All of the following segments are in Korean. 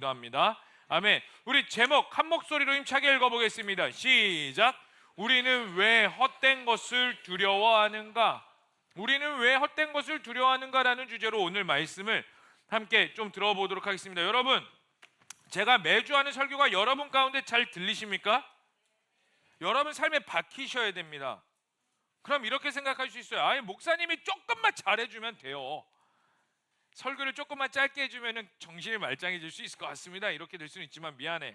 기도합니다. 아멘. 우리 제목 한 목소리로 힘차게 읽어보겠습니다. 시작. 우리는 왜 헛된 것을 두려워하는가? 우리는 왜 헛된 것을 두려워하는가라는 주제로 오늘 말씀을 함께 좀 들어보도록 하겠습니다. 여러분, 제가 매주 하는 설교가 여러분 가운데 잘 들리십니까? 여러분 삶에 박히셔야 됩니다. 그럼 이렇게 생각할 수 있어요. 아니, 목사님이 조금만 잘해주면 돼요. 설교를 조금만 짧게 해주면 정신이 말짱해질 수 있을 것 같습니다. 이렇게 될 수는 있지만 미안해.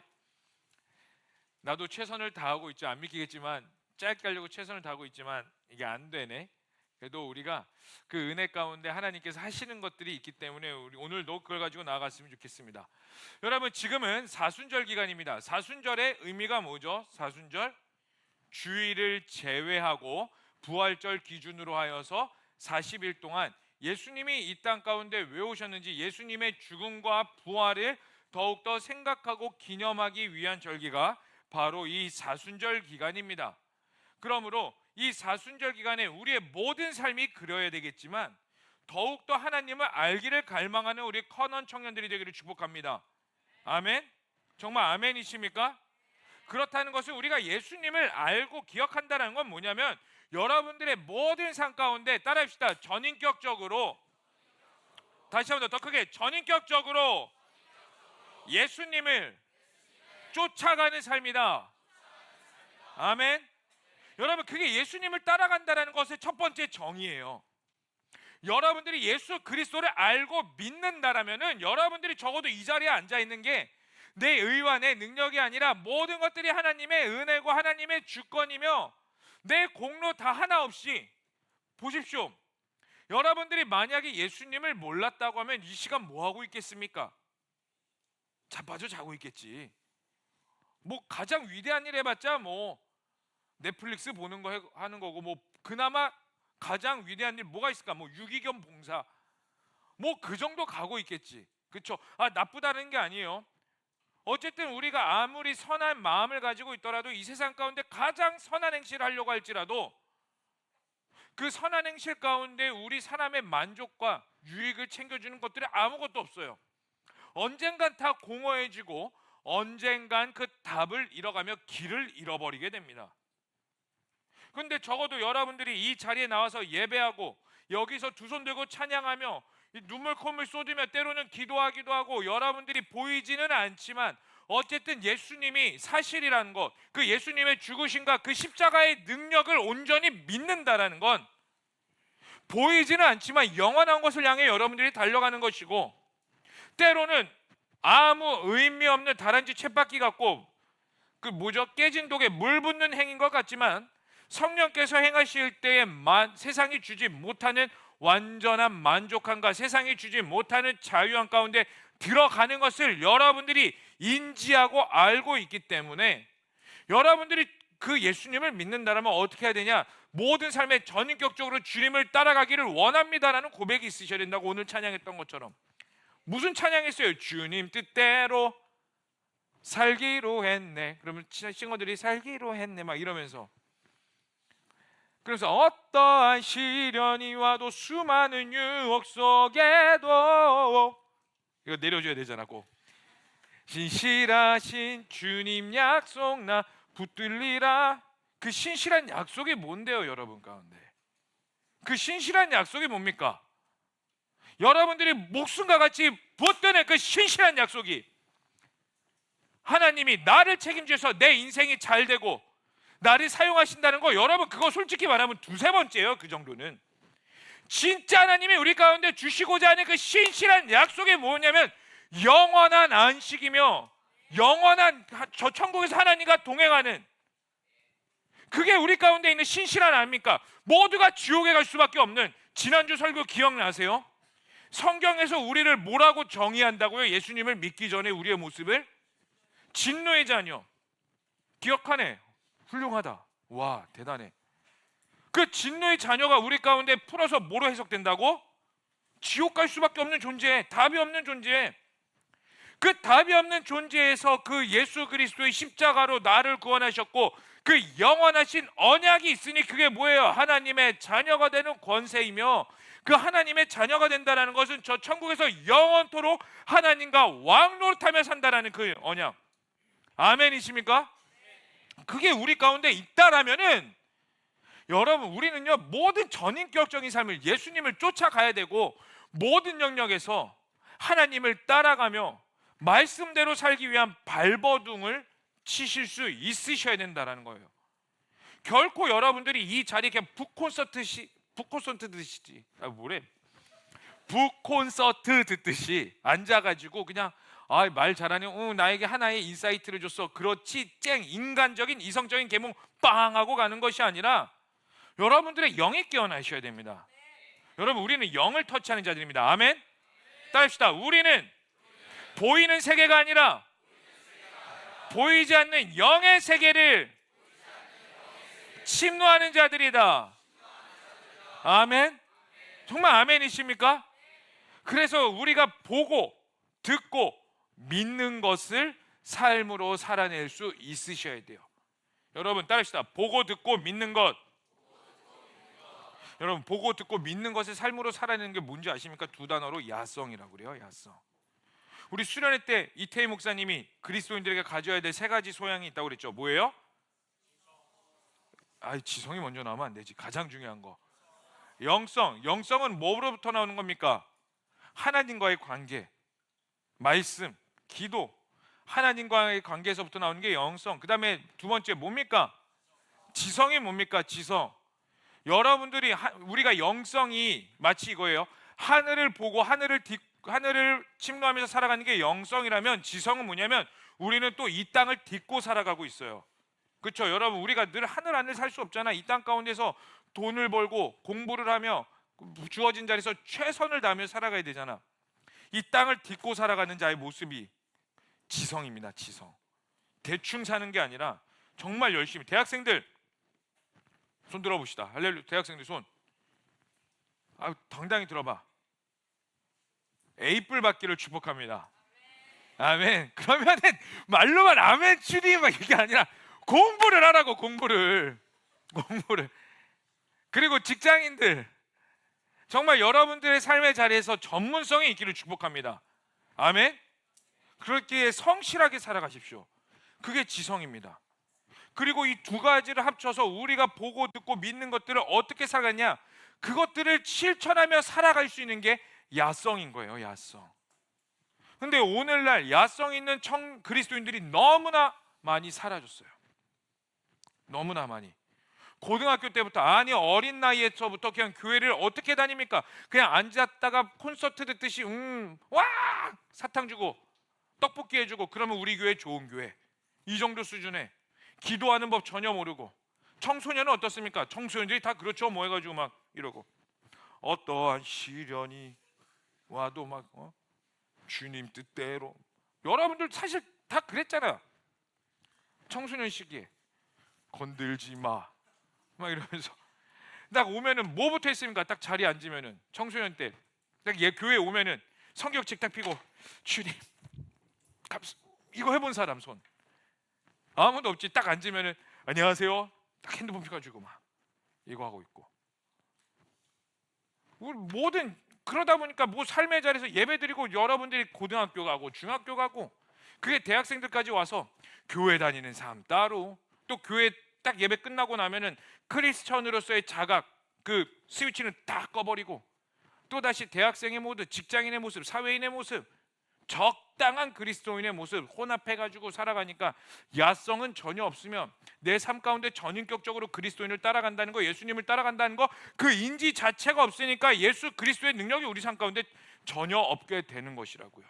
나도 최선을 다하고 있죠. 안 믿기겠지만 짧게 하려고 최선을 다하고 있지만 이게 안 되네. 그래도 우리가 그 은혜 가운데 하나님께서 하시는 것들이 있기 때문에 우리 오늘도 그걸 가지고 나아갔으면 좋겠습니다. 여러분, 지금은 사순절 기간입니다. 사순절의 의미가 뭐죠? 사순절, 주일을 제외하고 부활절 기준으로 하여서 40일 동안 예수님이 이 땅 가운데 왜 오셨는지, 예수님의 죽음과 부활을 더욱더 생각하고 기념하기 위한 절기가 바로 이 사순절 기간입니다. 그러므로 이 사순절 기간에 우리의 모든 삶이 그려야 되겠지만 더욱더 하나님을 알기를 갈망하는 우리 커넌 청년들이 되기를 축복합니다. 아멘? 정말 아멘이십니까? 그렇다는 것은 우리가 예수님을 알고 기억한다는 건 뭐냐면, 여러분들의 모든 삶 가운데 따라합시다. 전인격적으로, 다시 한번 더 크게, 전인격적으로 예수님을 쫓아가는 삶이다. 아멘. 여러분, 그게 예수님을 따라간다는 것의 첫 번째 정의예요. 여러분들이 예수 그리스도를 알고 믿는다라면은 여러분들이 적어도 이 자리에 앉아 있는 게 내 의와 내 능력이 아니라 모든 것들이 하나님의 은혜고 하나님의 주권이며 내 공로 다 하나 없이, 보십시오. 여러분들이 만약에 예수님을 몰랐다고 하면 이 시간 뭐 하고 있겠습니까? 자빠져 자고 있겠지. 뭐 가장 위대한 일 해봤자 뭐 넷플릭스 보는 거 하는 거고, 뭐 그나마 가장 위대한 일 뭐가 있을까? 뭐 유기견 봉사, 뭐 그 정도 가고 있겠지. 그렇죠? 나쁘다는 게 아니에요. 어쨌든 우리가 아무리 선한 마음을 가지고 있더라도 이 세상 가운데 가장 선한 행실을 하려고 할지라도 그 선한 행실 가운데 우리 사람의 만족과 유익을 챙겨주는 것들이 아무것도 없어요. 언젠간 다 공허해지고 언젠간 그 답을 잃어가며 길을 잃어버리게 됩니다. 근데 적어도 여러분들이 이 자리에 나와서 예배하고 여기서 두 손 들고 찬양하며 눈물 콧물 쏟으며 때로는 기도하기도 하고, 여러분들이 보이지는 않지만 어쨌든 예수님이 사실이라는 것, 그 예수님의 죽으심과 그 십자가의 능력을 온전히 믿는다라는 건 보이지는 않지만 영원한 것을 향해 여러분들이 달려가는 것이고, 때로는 아무 의미 없는 다람쥐 쳇바퀴 같고 그 뭐죠? 깨진 독에 물 붓는 행인 것 같지만 성령께서 행하실 때에 세상이 주지 못하는 완전한 만족함과 세상이 주지 못하는 자유함 가운데 들어가는 것을 여러분들이 인지하고 알고 있기 때문에 여러분들이 그 예수님을 믿는다면 어떻게 해야 되냐? 모든 삶에 전인격적으로 주님을 따라가기를 원합니다라는 고백이 있으셔야 된다고 오늘 찬양했던 것처럼. 무슨 찬양했어요? 주님 뜻대로 살기로 했네. 그러면 싱어들이 살기로 했네 막 이러면서, 그래서 어떠한 시련이 와도 수많은 유혹 속에도, 이거 내려줘야 되잖아 꼭. 신실하신 주님 약속 나 붙들리라. 그 신실한 약속이 뭔데요 여러분 가운데? 그 신실한 약속이 뭡니까? 여러분들이 목숨과 같이 붙드는 그 신실한 약속이, 하나님이 나를 책임져서 내 인생이 잘 되고 나를 사용하신다는 거, 여러분 그거 솔직히 말하면 두세 번째예요. 그 정도는 진짜 하나님이 우리 가운데 주시고자 하는 그 신실한 약속이 뭐냐면 영원한 안식이며 영원한 저 천국에서 하나님과 동행하는, 그게 우리 가운데 있는 신실한 아닙니까? 모두가 지옥에 갈 수밖에 없는, 지난주 설교 기억나세요? 성경에서 우리를 뭐라고 정의한다고요? 예수님을 믿기 전에 우리의 모습을 진노의 자녀. 기억하네. 훌륭하다. 와, 대단해. 그 진노의 자녀가 우리 가운데 풀어서 뭐로 해석된다고? 지옥 갈 수밖에 없는 존재, 답이 없는 존재. 그 답이 없는 존재에서 그 예수 그리스도의 십자가로 나를 구원하셨고 그 영원하신 언약이 있으니 그게 뭐예요? 하나님의 자녀가 되는 권세이며, 그 하나님의 자녀가 된다는 것은 저 천국에서 영원토록 하나님과 왕노릇하며 산다라는 그 언약. 아멘이십니까? 그게 우리 가운데 있다라면은 여러분, 우리는요 모든 전인격적인 삶을 예수님을 쫓아가야 되고, 모든 영역에서 하나님을 따라가며 말씀대로 살기 위한 발버둥을 치실 수 있으셔야 된다라는 거예요. 결코 여러분들이 이 자리에 그냥 북콘서트 듣듯이 앉아가지고 그냥 말 잘하네, 나에게 하나의 인사이트를 줬어, 그렇지 쨍, 인간적인 이성적인 계몽 빵 하고 가는 것이 아니라 여러분들의 영이 깨어나셔야 됩니다. 여러분, 우리는 영을 터치하는 자들입니다. 아멘. 따라합시다. 우리는 보이는 세계가 아니라 보이지 않는 영의 세계를 침노하는 자들이다. 아멘. 정말 아멘이십니까? 그래서 우리가 보고 듣고 믿는 것을 삶으로 살아낼 수 있으셔야 돼요. 여러분, 따라합시다. 보고 듣고 믿는 것. 여러분, 보고 듣고 믿는 것을 삶으로 살아내는 게 뭔지 아십니까? 두 단어로 야성이라고 그래요. 야성. 우리 수련회 때 이태희 목사님이 그리스도인들에게 가져야 될 세 가지 소양이 있다고 그랬죠. 뭐예요? 지성이 먼저 나오면 안 되지. 가장 중요한 거 영성. 영성은 뭐로부터 나오는 겁니까? 하나님과의 관계, 말씀, 기도, 하나님과의 관계에서부터 나오는 게 영성. 그 다음에 두 번째 뭡니까? 지성이 뭡니까? 지성. 여러분들이 우리가 영성이 마치 이거예요. 하늘을 보고 하늘을 침노하면서 살아가는 게 영성이라면, 지성은 뭐냐면 우리는 또 이 땅을 딛고 살아가고 있어요. 그렇죠? 여러분, 우리가 늘 하늘 안을 살 수 없잖아. 이 땅 가운데서 돈을 벌고 공부를 하며 주어진 자리에서 최선을 다하며 살아가야 되잖아. 이 땅을 딛고 살아가는 자의 모습이 지성입니다. 지성. 대충 사는 게 아니라 정말 열심히. 대학생들 손 들어봅시다. 할렐루야. 대학생들 손. 당당히 들어봐. A뿔 받기를 축복합니다. 아멘. 그러면은 말로만 아멘 주님 막 이게 아니라 공부를 하라고. 공부를. 그리고 직장인들, 정말 여러분들의 삶의 자리에서 전문성이 있기를 축복합니다. 아멘. 그렇게 성실하게 살아가십시오. 그게 지성입니다. 그리고 이 두 가지를 합쳐서 우리가 보고 듣고 믿는 것들을 어떻게 살아가냐, 그것들을 실천하며 살아갈 수 있는 게 야성인 거예요. 야성. 근데 오늘날 야성 있는 그리스도인들이 너무나 많이 사라졌어요. 너무나 많이. 고등학교 때부터, 어린 나이에서부터 그냥 교회를 어떻게 다닙니까? 그냥 앉았다가 콘서트 듣듯이 와 사탕 주고 떡볶이 해주고, 그러면 우리 교회 좋은 교회, 이 정도 수준에 기도하는 법 전혀 모르고. 청소년은 어떻습니까? 청소년들이 다 그렇죠. 뭐 해가지고 막 이러고, 어떠한 시련이 와도 막 주님 뜻대로. 여러분들 사실 다 그랬잖아. 청소년 시기에 건들지 마 막 이러면서 딱 오면은 뭐부터 했습니까? 딱 자리에 앉으면은 청소년 때 딱 교회 오면은 성경책 딱 펴고 주님 이거 해본 사람 손. 아무도 없지. 딱 앉으면은 안녕하세요. 딱 핸드폰 펴가지고 막 이거 하고 있고. 우리 모든 그러다 보니까 뭐 삶의 자리에서 예배드리고, 여러분들이 고등학교 가고 중학교 가고, 그게 대학생들까지 와서 교회 다니는 삶 따로, 또 교회 딱 예배 끝나고 나면은 크리스천으로서의 자각, 그 스위치는 딱 꺼버리고 또다시 대학생의 모습, 직장인의 모습, 사회인의 모습, 적당한 그리스도인의 모습 혼합해가지고 살아가니까 야성은 전혀 없으면 내 삶 가운데 전인격적으로 그리스도인을 따라간다는 거, 예수님을 따라간다는 거, 그 인지 자체가 없으니까 예수 그리스도의 능력이 우리 삶 가운데 전혀 없게 되는 것이라고요.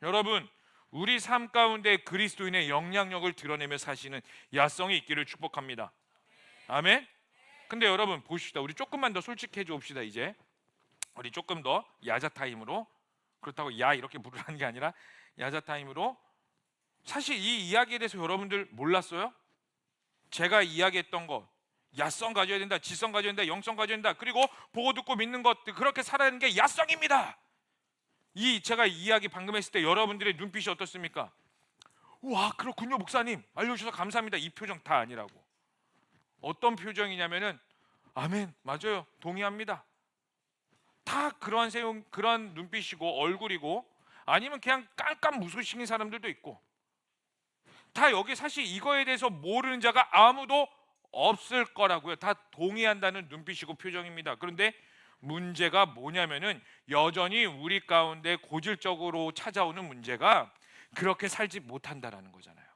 여러분, 우리 삶 가운데 그리스도인의 영향력을 드러내며 사시는 야성이 있기를 축복합니다. 아멘. 근데 여러분 보십시다. 우리 조금만 더 솔직해져 봅시다. 이제 우리 조금 더 야자 타임으로, 그렇다고 야 이렇게 부르라는 게 아니라 야자 타임으로, 사실 이 이야기에 대해서 여러분들 몰랐어요? 제가 이야기했던 거, 야성 가져야 된다, 지성 가져야 된다, 영성 가져야 된다, 그리고 보고 듣고 믿는 것들, 그렇게 살아가는 게 야성입니다. 제가 이야기 방금 했을 때 여러분들의 눈빛이 어떻습니까? 와, 그렇군요 목사님, 알려주셔서 감사합니다, 이 표정 다 아니라고. 어떤 표정이냐면은 아멘, 맞아요, 동의합니다. 다 그런 눈빛이고 얼굴이고, 아니면 그냥 깜깜 무소식인 사람들도 있고, 다 여기 사실 이거에 대해서 모르는 자가 아무도 없을 거라고요. 다 동의한다는 눈빛이고 표정입니다. 그런데 문제가 뭐냐면은 여전히 우리 가운데 고질적으로 찾아오는 문제가 그렇게 살지 못한다라는 거잖아요.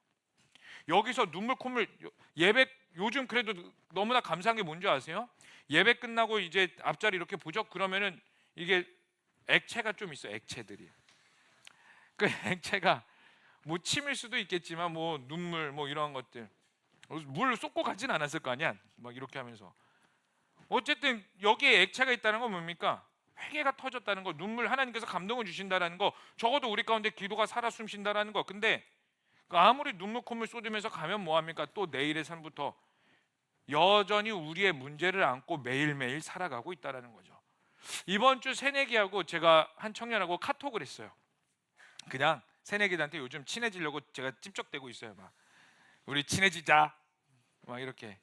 여기서 눈물 콧물, 예배, 요즘 그래도 너무나 감사한 게 뭔지 아세요? 예배 끝나고 이제 앞자리 이렇게 보죠. 그러면은 이게 액체가 좀 있어요. 액체들이. 그 액체가 뭐 침일 수도 있겠지만 뭐 눈물 뭐 이런 것들, 물 쏟고 가진 않았을 거 아니야. 막 이렇게 하면서 어쨌든 여기에 액체가 있다는 건 뭡니까? 회개가 터졌다는 거, 눈물, 하나님께서 감동을 주신다라는 거, 적어도 우리 가운데 기도가 살아 숨쉰다라는 거. 근데 아무리 눈물 콧물 쏟으면서 가면 뭐합니까? 또 내일의 삶부터 여전히 우리의 문제를 안고 매일매일 살아가고 있다는 거죠. 이번 주 새내기하고 제가 한 청년하고 카톡을 했어요. 그냥 새내기들한테 요즘 친해지려고 제가 찝적대고 있어요. 막 우리 친해지자 막 이렇게.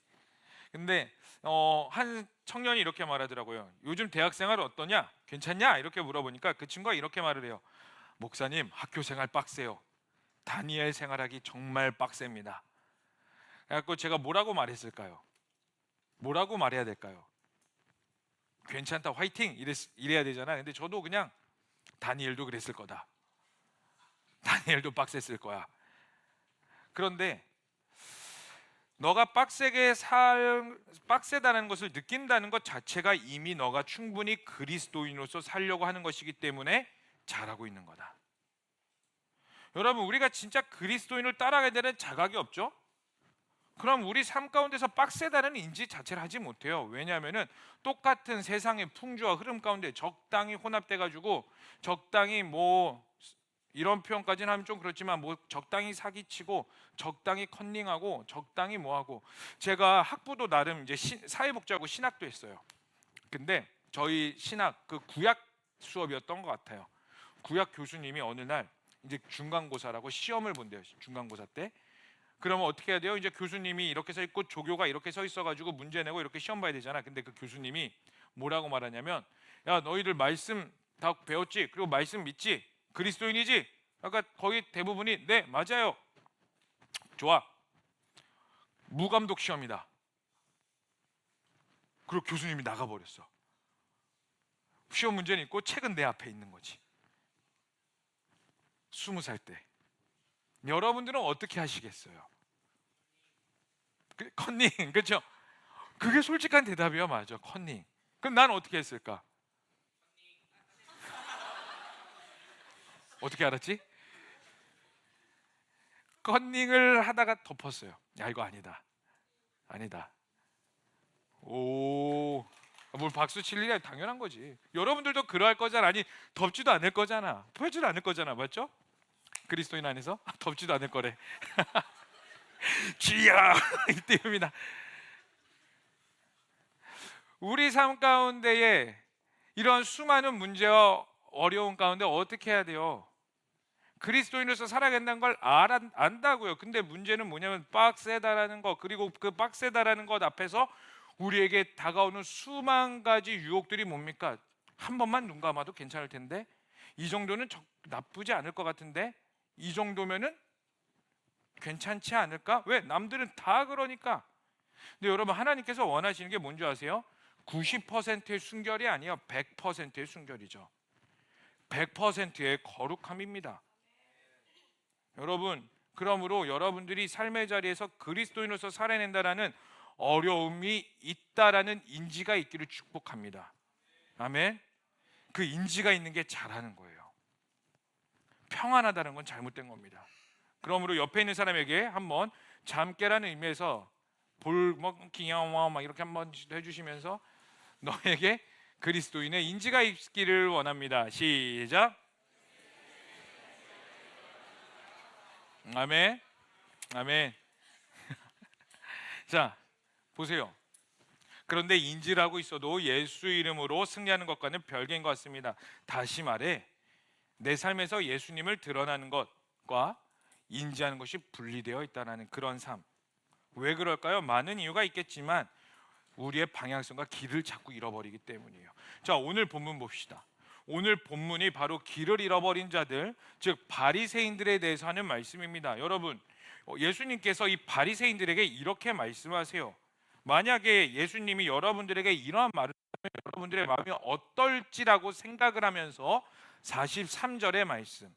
근데 한 청년이 이렇게 말하더라고요. 요즘 대학생활 어떠냐? 괜찮냐? 이렇게 물어보니까 그 친구가 이렇게 말을 해요. 목사님, 학교 생활 빡세요. 다니엘 생활하기 정말 빡셉니다. 그래서 제가 뭐라고 말했을까요? 뭐라고 말해야 될까요? 괜찮다, 화이팅 이래야 되잖아. 근데 저도 그냥 다니엘도 그랬을 거다. 다니엘도 빡셌을 거야. 그런데 너가 빡세다는 것을 느낀다는 것 자체가 이미 너가 충분히 그리스도인으로서 살려고 하는 것이기 때문에 잘하고 있는 거다. 여러분, 우리가 진짜 그리스도인을 따라가야 되는 자각이 없죠? 그럼 우리 삶 가운데서 빡세다는 인지 자체를 하지 못해요. 왜냐하면 똑같은 세상의 풍조와 흐름 가운데 적당히 혼합돼 가지고, 적당히 뭐 이런 표현까지는 하면 좀 그렇지만 뭐 적당히 사기치고, 적당히 컨닝하고, 적당히 뭐하고. 제가 학부도 나름 이제 사회복지하고 신학도 했어요. 근데 저희 신학 그 구약 수업이었던 것 같아요. 구약 교수님이 어느 날 이제 중간고사라고 시험을 본대요. 중간고사 때. 그러면 어떻게 해야 돼요? 이제 교수님이 이렇게 서 있고 조교가 이렇게 서 있어가지고 문제 내고 이렇게 시험 봐야 되잖아. 근데 그 교수님이 뭐라고 말하냐면, 야, 너희들 말씀 다 배웠지? 그리고 말씀 믿지? 그리스도인이지? 아까 거의 대부분이 네, 맞아요. 좋아. 무감독 시험이다. 그리고 교수님이 나가버렸어. 시험 문제는 있고 책은 내 앞에 있는 거지. 20살 때. 여러분들은 어떻게 하시겠어요? 컨닝, 그렇죠? 그게 솔직한 대답이야. 맞아, 컨닝. 그럼 난 어떻게 했을까? 어떻게 알았지? 컨닝을 하다가 덮었어요. 야, 이거 아니다, 아니다. 오, 뭘 박수 칠 일이야. 당연한 거지. 여러분들도 그러할 거잖아. 아니, 덮지도 않을 거잖아. 보여지도 않을 거잖아. 맞죠? 그리스도인 안에서 덮지도 않을 거래. 주여 이때입니다. 우리 삶 가운데에 이런 수많은 문제와 어려운 가운데 어떻게 해야 돼요? 그리스도인으로서 살아간다는 걸 안다고요. 근데 문제는 뭐냐면 빡세다라는 거, 그리고 그 빡세다라는 것 앞에서 우리에게 다가오는 수만 가지 유혹들이 뭡니까? 한 번만 눈 감아도 괜찮을 텐데, 이 정도는 나쁘지 않을 것 같은데, 이 정도면은 괜찮지 않을까? 왜? 남들은 다 그러니까. 근데 여러분, 하나님께서 원하시는 게 뭔지 아세요? 90%의 순결이 아니요, 100%의 순결이죠. 100%의 거룩함입니다. 여러분, 그러므로 여러분들이 삶의 자리에서 그리스도인으로서 살아낸다라는 어려움이 있다라는 인지가 있기를 축복합니다. 아멘. 그 인지가 있는 게 잘하는 거예요. 평안하다는 건 잘못된 겁니다. 그러므로 옆에 있는 사람에게 한번 잠깨라는 의미에서 볼먹기야와 막 이렇게 한번 해주시면서 너에게 그리스도인의 인지가 있기를 원합니다. 시작. 아멘. 아멘. 자, 보세요. 그런데 인지를 하고 있어도 예수 이름으로 승리하는 것과는 별개인 것 같습니다. 다시 말해, 내 삶에서 예수님을 드러나는 것과 인지하는 것이 분리되어 있다는 그런 삶. 왜 그럴까요? 많은 이유가 있겠지만 우리의 방향성과 길을 자꾸 잃어버리기 때문이에요. 자, 오늘 본문 봅시다. 오늘 본문이 바로 길을 잃어버린 자들, 즉 바리새인들에 대해서 하는 말씀입니다. 여러분, 예수님께서 이 바리새인들에게 이렇게 말씀하세요. 만약에 예수님이 여러분들에게 이러한 말을 하면 여러분들의 마음이 어떨지라고 생각을 하면서 43절의 말씀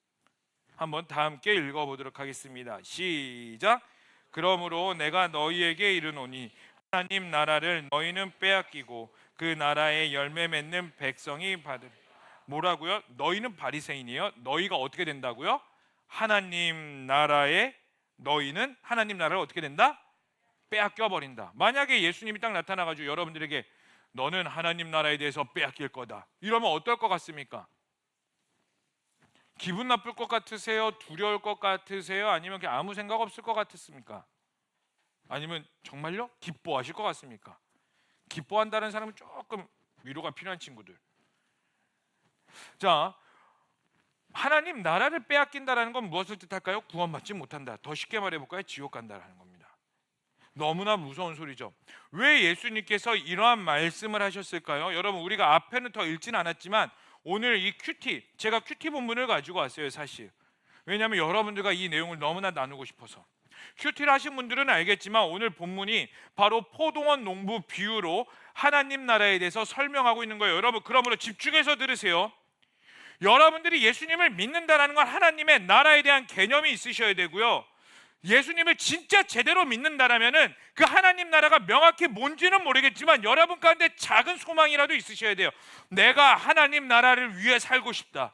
한번 다 함께 읽어보도록 하겠습니다. 시작. 그러므로 내가 너희에게 이르노니 하나님 나라를 너희는 빼앗기고 그 나라의 열매 맺는 백성이 받으리. 뭐라고요? 너희는 바리새인이에요. 너희가 어떻게 된다고요? 하나님 나라에 너희는 하나님 나라를 어떻게 된다? 빼앗겨 버린다. 만약에 예수님이 딱 나타나가지고 여러분들에게 너는 하나님 나라에 대해서 빼앗길 거다 이러면 어떨 것 같습니까? 기분 나쁠 것 같으세요? 두려울 것 같으세요? 아니면 그냥 아무 생각 없을 것 같았습니까? 아니면 정말요? 기뻐하실 것 같습니까? 기뻐한다는 사람은 조금 위로가 필요한 친구들. 자, 하나님 나라를 빼앗긴다라는 건 무엇을 뜻할까요? 구원받지 못한다. 더 쉽게 말해볼까요? 지옥 간다라는 겁니다. 너무나 무서운 소리죠. 왜 예수님께서 이러한 말씀을 하셨을까요? 여러분, 우리가 앞에는 더 읽진 않았지만 오늘 이 큐티, 제가 큐티 본문을 가지고 왔어요, 사실. 왜냐하면 여러분들과 이 내용을 너무나 나누고 싶어서. 큐티를 하신 분들은 알겠지만 오늘 본문이 바로 포도원 농부 비유로 하나님 나라에 대해서 설명하고 있는 거예요. 여러분, 그러므로 집중해서 들으세요. 여러분들이 예수님을 믿는다는 건 하나님의 나라에 대한 개념이 있으셔야 되고요. 예수님을 진짜 제대로 믿는다라면은 그 하나님 나라가 명확히 뭔지는 모르겠지만 여러분 가운데 작은 소망이라도 있으셔야 돼요. 내가 하나님 나라를 위해 살고 싶다.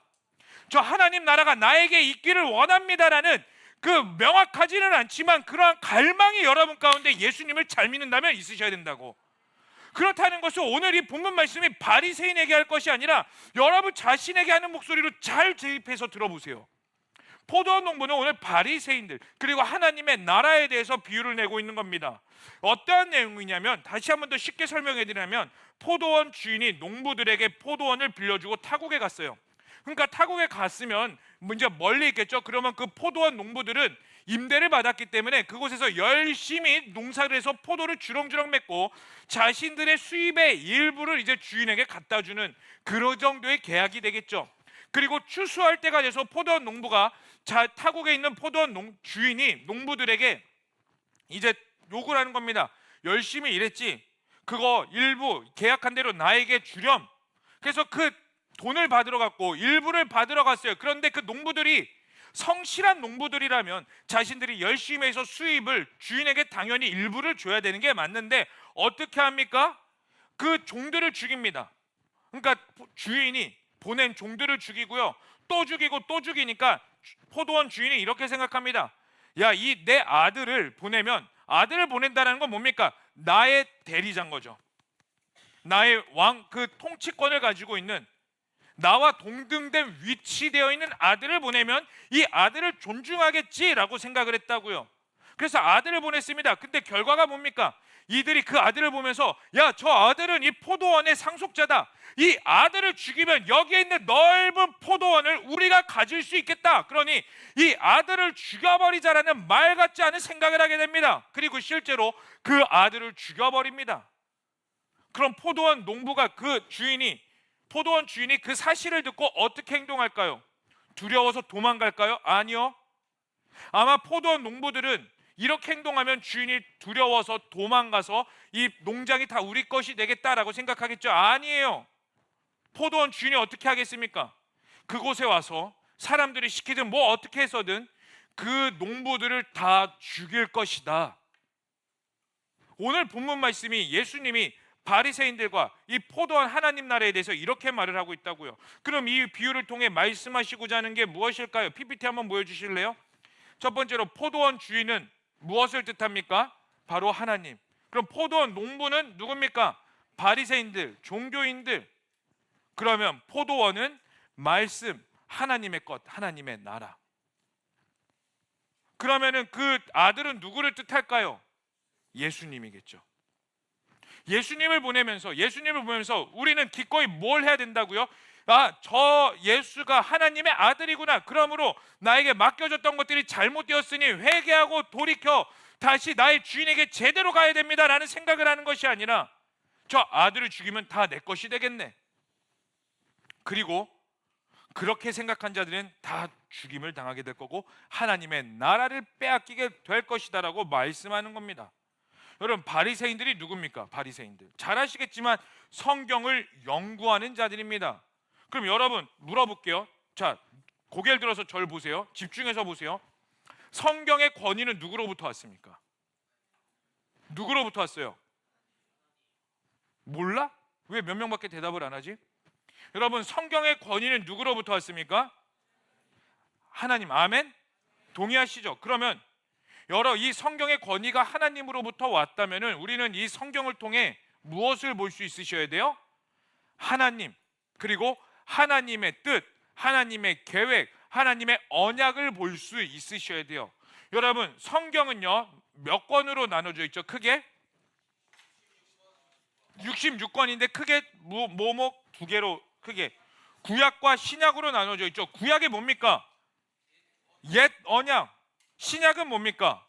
저 하나님 나라가 나에게 있기를 원합니다라는 그 명확하지는 않지만 그러한 갈망이 여러분 가운데 예수님을 잘 믿는다면 있으셔야 된다고. 그렇다는 것은 오늘 이 본문 말씀이 바리새인에게 할 것이 아니라 여러분 자신에게 하는 목소리로 잘 대입해서 들어보세요. 포도원 농부는 오늘 바리새인들 그리고 하나님의 나라에 대해서 비유를 내고 있는 겁니다. 어떠한 내용이냐면 다시 한 번 더 쉽게 설명해 드리면 포도원 주인이 농부들에게 포도원을 빌려주고 타국에 갔어요. 그러니까 타국에 갔으면 이제 멀리 있겠죠. 그러면 그 포도원 농부들은 임대를 받았기 때문에 그곳에서 열심히 농사를 해서 포도를 주렁주렁 맺고 자신들의 수입의 일부를 이제 주인에게 갖다 주는 그런 정도의 계약이 되겠죠. 그리고 추수할 때가 돼서 포도원 농부가 타국에 있는 포도원 주인이 농부들에게 이제 욕을 하는 겁니다. 열심히 일했지 그거 일부 계약한 대로 나에게 주렴. 그래서 그 돈을 받으러 갔고 일부를 받으러 갔어요. 그런데 그 농부들이 성실한 농부들이라면 자신들이 열심히 해서 수입을 주인에게 당연히 일부를 줘야 되는 게 맞는데 어떻게 합니까? 그 종들을 죽입니다. 그러니까 주인이 보낸 종들을 죽이고요. 또 죽이고 또 죽이니까 포도원 주인이 이렇게 생각합니다. 야, 이 내 아들을 보내면 아들을 보낸다는 건 뭡니까? 나의 대리자인 거죠. 나의 왕 그 통치권을 가지고 있는 나와 동등된 위치되어 있는 아들을 보내면 이 아들을 존중하겠지라고 생각을 했다고요. 그래서 아들을 보냈습니다. 근데 결과가 뭡니까? 이들이 그 아들을 보면서 야, 저 아들은 이 포도원의 상속자다. 이 아들을 죽이면 여기에 있는 넓은 포도원을 우리가 가질 수 있겠다. 그러니 이 아들을 죽여버리자라는 말 같지 않은 생각을 하게 됩니다. 그리고 실제로 그 아들을 죽여버립니다. 그럼 포도원 농부가 포도원 주인이 그 사실을 듣고 어떻게 행동할까요? 두려워서 도망갈까요? 아니요. 아마 포도원 농부들은 이렇게 행동하면 주인이 두려워서 도망가서 이 농장이 다 우리 것이 되겠다라고 생각하겠죠? 아니에요. 포도원 주인이 어떻게 하겠습니까? 그곳에 와서 사람들이 시키든 뭐 어떻게 해서든 그 농부들을 다 죽일 것이다. 오늘 본문 말씀이 예수님이 바리새인들과 이 포도원 하나님 나라에 대해서 이렇게 말을 하고 있다고요. 그럼 이 비유를 통해 말씀하시고자 하는 게 무엇일까요? PPT 한번 보여주실래요? 첫 번째로 포도원 주인은 무엇을 뜻합니까? 바로 하나님. 그럼 포도원 농부는 누굽니까? 바리새인들, 종교인들. 그러면 포도원은 말씀, 하나님의 것, 하나님의 나라. 그러면은 그 아들은 누구를 뜻할까요? 예수님이겠죠. 예수님을 보면서 우리는 기꺼이 뭘 해야 된다고요? 저 예수가 하나님의 아들이구나, 그러므로 나에게 맡겨졌던 것들이 잘못되었으니 회개하고 돌이켜 다시 나의 주인에게 제대로 가야 됩니다 라는 생각을 하는 것이 아니라, 저 아들을 죽이면 다 내 것이 되겠네, 그리고 그렇게 생각한 자들은 다 죽임을 당하게 될 거고 하나님의 나라를 빼앗기게 될 것이다 라고 말씀하는 겁니다. 여러분, 바리새인들이 누굽니까? 바리새인들 잘 아시겠지만 성경을 연구하는 자들입니다. 그럼 여러분 물어볼게요. 자, 고개를 들어서 저를 보세요. 집중해서 보세요. 성경의 권위는 누구로부터 왔습니까? 누구로부터 왔어요? 몰라? 왜 몇 명밖에 대답을 안 하지? 여러분, 성경의 권위는 누구로부터 왔습니까? 하나님. 아멘? 동의하시죠? 그러면 이 성경의 권위가 하나님으로부터 왔다면 우리는 이 성경을 통해 무엇을 볼 수 있으셔야 돼요? 하나님, 그리고 하나님의 뜻, 하나님의 계획, 하나님의 언약을 볼 수 있으셔야 돼요. 여러분, 성경은요 몇 권으로 나눠져 있죠? 크게 66권인데 크게 두 개로 크게 구약과 신약으로 나눠져 있죠. 구약이 뭡니까? 옛 언약. 신약은 뭡니까?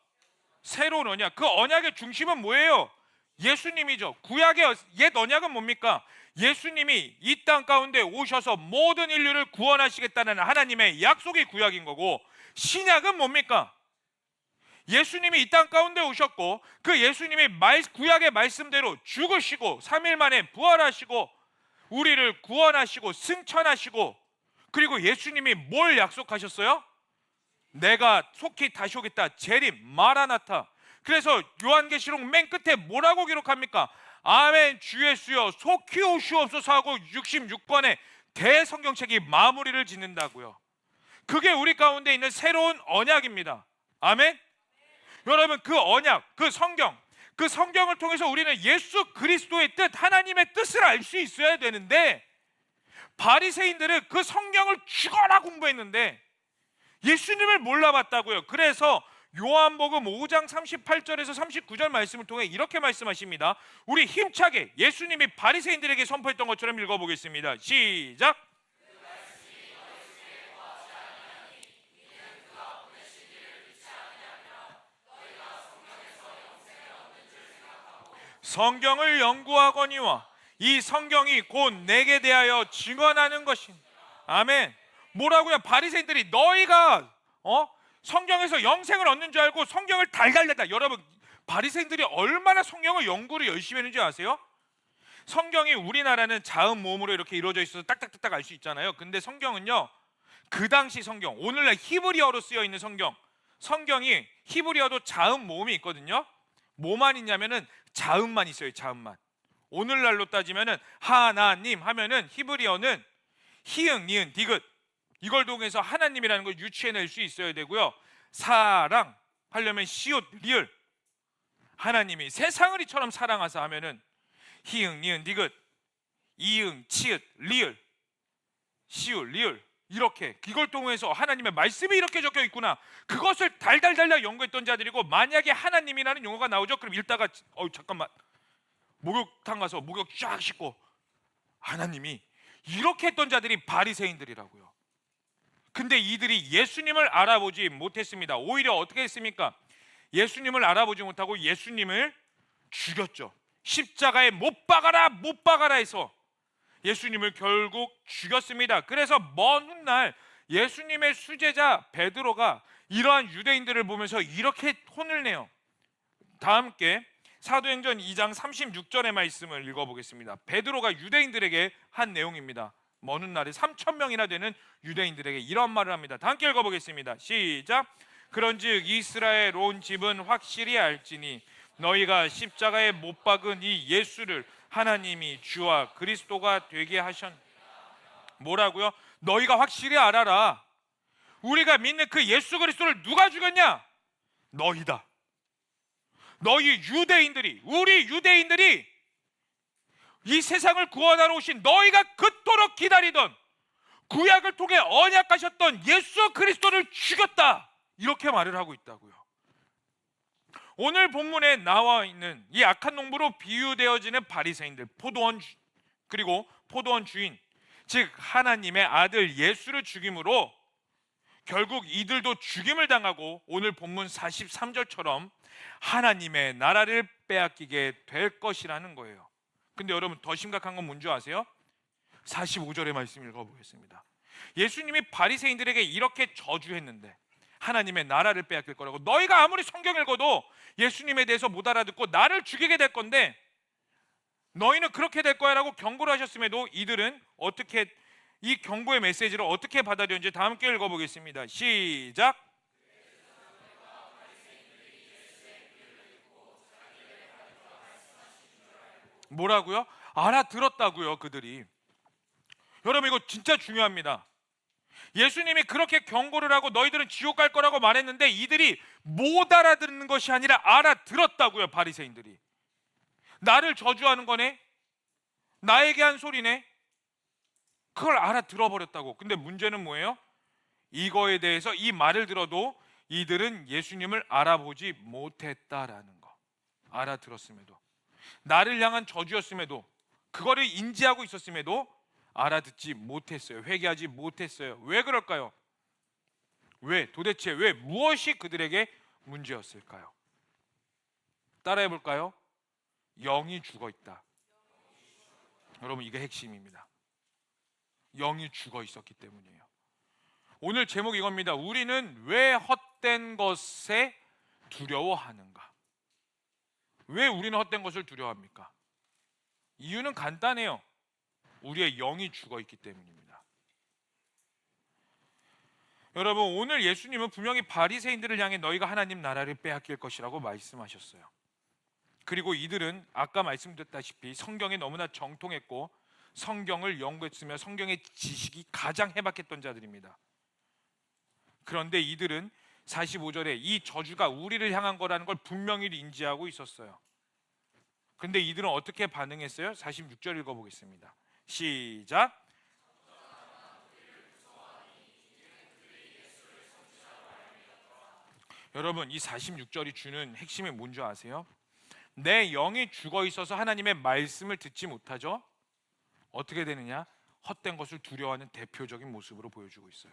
새로운 언약. 그 언약의 중심은 뭐예요? 예수님이죠. 구약의 옛 언약은 뭡니까? 예수님이 이 땅 가운데 오셔서 모든 인류를 구원하시겠다는 하나님의 약속이 구약인 거고, 신약은 뭡니까? 예수님이 이 땅 가운데 오셨고 그 예수님이 구약의 말씀대로 죽으시고 3일 만에 부활하시고 우리를 구원하시고 승천하시고, 그리고 예수님이 뭘 약속하셨어요? 내가 속히 다시 오겠다. 재림, 마라나타. 그래서 요한계시록 맨 끝에 뭐라고 기록합니까? 아멘 주 예수여 속히 오시옵소서 하고 66권의 대성경책이 마무리를 짓는다고요. 그게 우리 가운데 있는 새로운 언약입니다. 아멘. 여러분, 그 언약, 그 성경을 통해서 우리는 예수 그리스도의 뜻, 하나님의 뜻을 알 수 있어야 되는데, 바리새인들은 그 성경을 죽어라 공부했는데 예수님을 몰라봤다고요. 그래서 요한복음 5장 38절에서 39절 말씀을 통해 이렇게 말씀하십니다. 우리 힘차게 예수님이 바리새인들에게 선포했던 것처럼 읽어보겠습니다. 시작. 성경을 연구하거니와 이 성경이 곧 내게 대하여 증언하는 것인. 아멘. 뭐라고요? 바리새인들이 너희가 성경에서 영생을 얻는 줄 알고 성경을 달달달달. 여러분, 바리새인들이 얼마나 성경을 연구를 열심히 했는지 아세요? 성경이 우리나라는 자음 모음으로 이렇게 이루어져 있어서 딱딱딱딱 알 수 있잖아요. 근데 성경은요, 그 당시 성경, 오늘날 히브리어로 쓰여 있는 성경이 히브리어도 자음 모음이 있거든요. 뭐만 있냐면은 자음만 있어요. 자음만. 오늘날로 따지면은 하나님 하면은 히브리어는 히응, 니은, 디귿, 이걸 통해서 하나님이라는 걸 유추해낼 수 있어야 되고요. 사랑 하려면 시옷, 리을. 하나님이 세상을 이처럼 사랑하사 하면은 히응, 니은, 디귿, 이응, 치읓, 리을, 시옷, 리을. 이렇게 이걸 통해서 하나님의 말씀이 이렇게 적혀 있구나, 그것을 달달달달 연구했던 자들이고, 만약에 하나님이라는 용어가 나오죠, 그럼 읽다가 잠깐만, 목욕탕 가서 목욕 쫙 씻고 하나님이, 이렇게 했던 자들이 바리새인들이라고요. 근데 이들이 예수님을 알아보지 못했습니다. 오히려 어떻게 했습니까? 예수님을 알아보지 못하고 예수님을 죽였죠. 십자가에 못 박아라 해서 예수님을 결국 죽였습니다. 그래서 먼 훗날 예수님의 수제자 베드로가 이러한 유대인들을 보면서 이렇게 혼을 내요. 다 함께 사도행전 2장 36절의 말씀을 읽어보겠습니다. 베드로가 유대인들에게 한 내용입니다. 먼 훗날에 3,000명이나 되는 유대인들에게 이런 말을 합니다. 다 함께 읽어보겠습니다. 시작. 그런즉 이스라엘 온 집은 확실히 알지니 너희가 십자가에 못 박은 이 예수를 하나님이 주와 그리스도가 되게 하셨. 뭐라고요? 너희가 확실히 알아라. 우리가 믿는 그 예수 그리스도를 누가 죽였냐? 너희다. 너희 유대인들이, 우리 유대인들이 이 세상을 구원하러 오신 너희가 그토록 기다리던, 구약을 통해 언약하셨던 예수 그리스도를 죽였다, 이렇게 말을 하고 있다고요. 오늘 본문에 나와 있는 이 악한 농부로 비유되어지는 바리새인들, 그리고 포도원 주인, 즉 하나님의 아들 예수를 죽임으로 결국 이들도 죽임을 당하고 오늘 본문 43절처럼 하나님의 나라를 빼앗기게 될 것이라는 거예요. 근데 여러분 더 심각한 건 뭔지 아세요? 45절의 말씀 읽어보겠습니다. 예수님이 바리새인들에게 이렇게 저주했는데 하나님의 나라를 빼앗길 거라고, 너희가 아무리 성경 읽어도 예수님에 대해서 못 알아듣고 나를 죽이게 될 건데 너희는 그렇게 될 거야 라고 경고를 하셨음에도 이들은 어떻게 이 경고의 메시지를 어떻게 받아들였는지 다 함께 읽어보겠습니다. 시작. 뭐라고요? 알아들었다고요, 그들이. 여러분 이거 진짜 중요합니다. 예수님이 그렇게 경고를 하고 너희들은 지옥 갈 거라고 말했는데 이들이 못 알아듣는 것이 아니라 알아들었다고요. 바리새인들이 나를 저주하는 거네, 나에게 한 소리네, 그걸 알아들어 버렸다고. 근데 문제는 뭐예요? 이거에 대해서 이 말을 들어도 이들은 예수님을 알아보지 못했다라는 거. 알아들었음에도, 나를 향한 저주였음에도, 그거를 인지하고 있었음에도 알아듣지 못했어요. 회개하지 못했어요. 왜 그럴까요? 왜? 도대체 왜? 무엇이 그들에게 문제였을까요? 따라해 볼까요? 영이 죽어 있다. 여러분 이게 핵심입니다. 영이 죽어 있었기 때문이에요. 오늘 제목 이겁니다. 우리는 왜 헛된 것에 두려워하는가? 왜 우리는 헛된 것을 두려워합니까? 이유는 간단해요. 우리의 영이 죽어 있기 때문입니다. 여러분 오늘 예수님은 분명히 바리새인들을 향해 너희가 하나님 나라를 빼앗길 것이라고 말씀하셨어요. 그리고 이들은 아까 말씀드렸다시피 성경에 너무나 정통했고 성경을 연구했으며 성경의 지식이 가장 해박했던 자들입니다. 그런데 이들은 45절에 이 저주가 우리를 향한 거라는 걸 분명히 인지하고 있었어요. 그런데 이들은 어떻게 반응했어요? 46절 읽어보겠습니다. 시작. 여러분 이 46절이 주는 핵심이 뭔지 아세요? 내 영이 죽어 있어서 하나님의 말씀을 듣지 못하죠. 어떻게 되느냐? 헛된 것을 두려워하는 대표적인 모습으로 보여주고 있어요.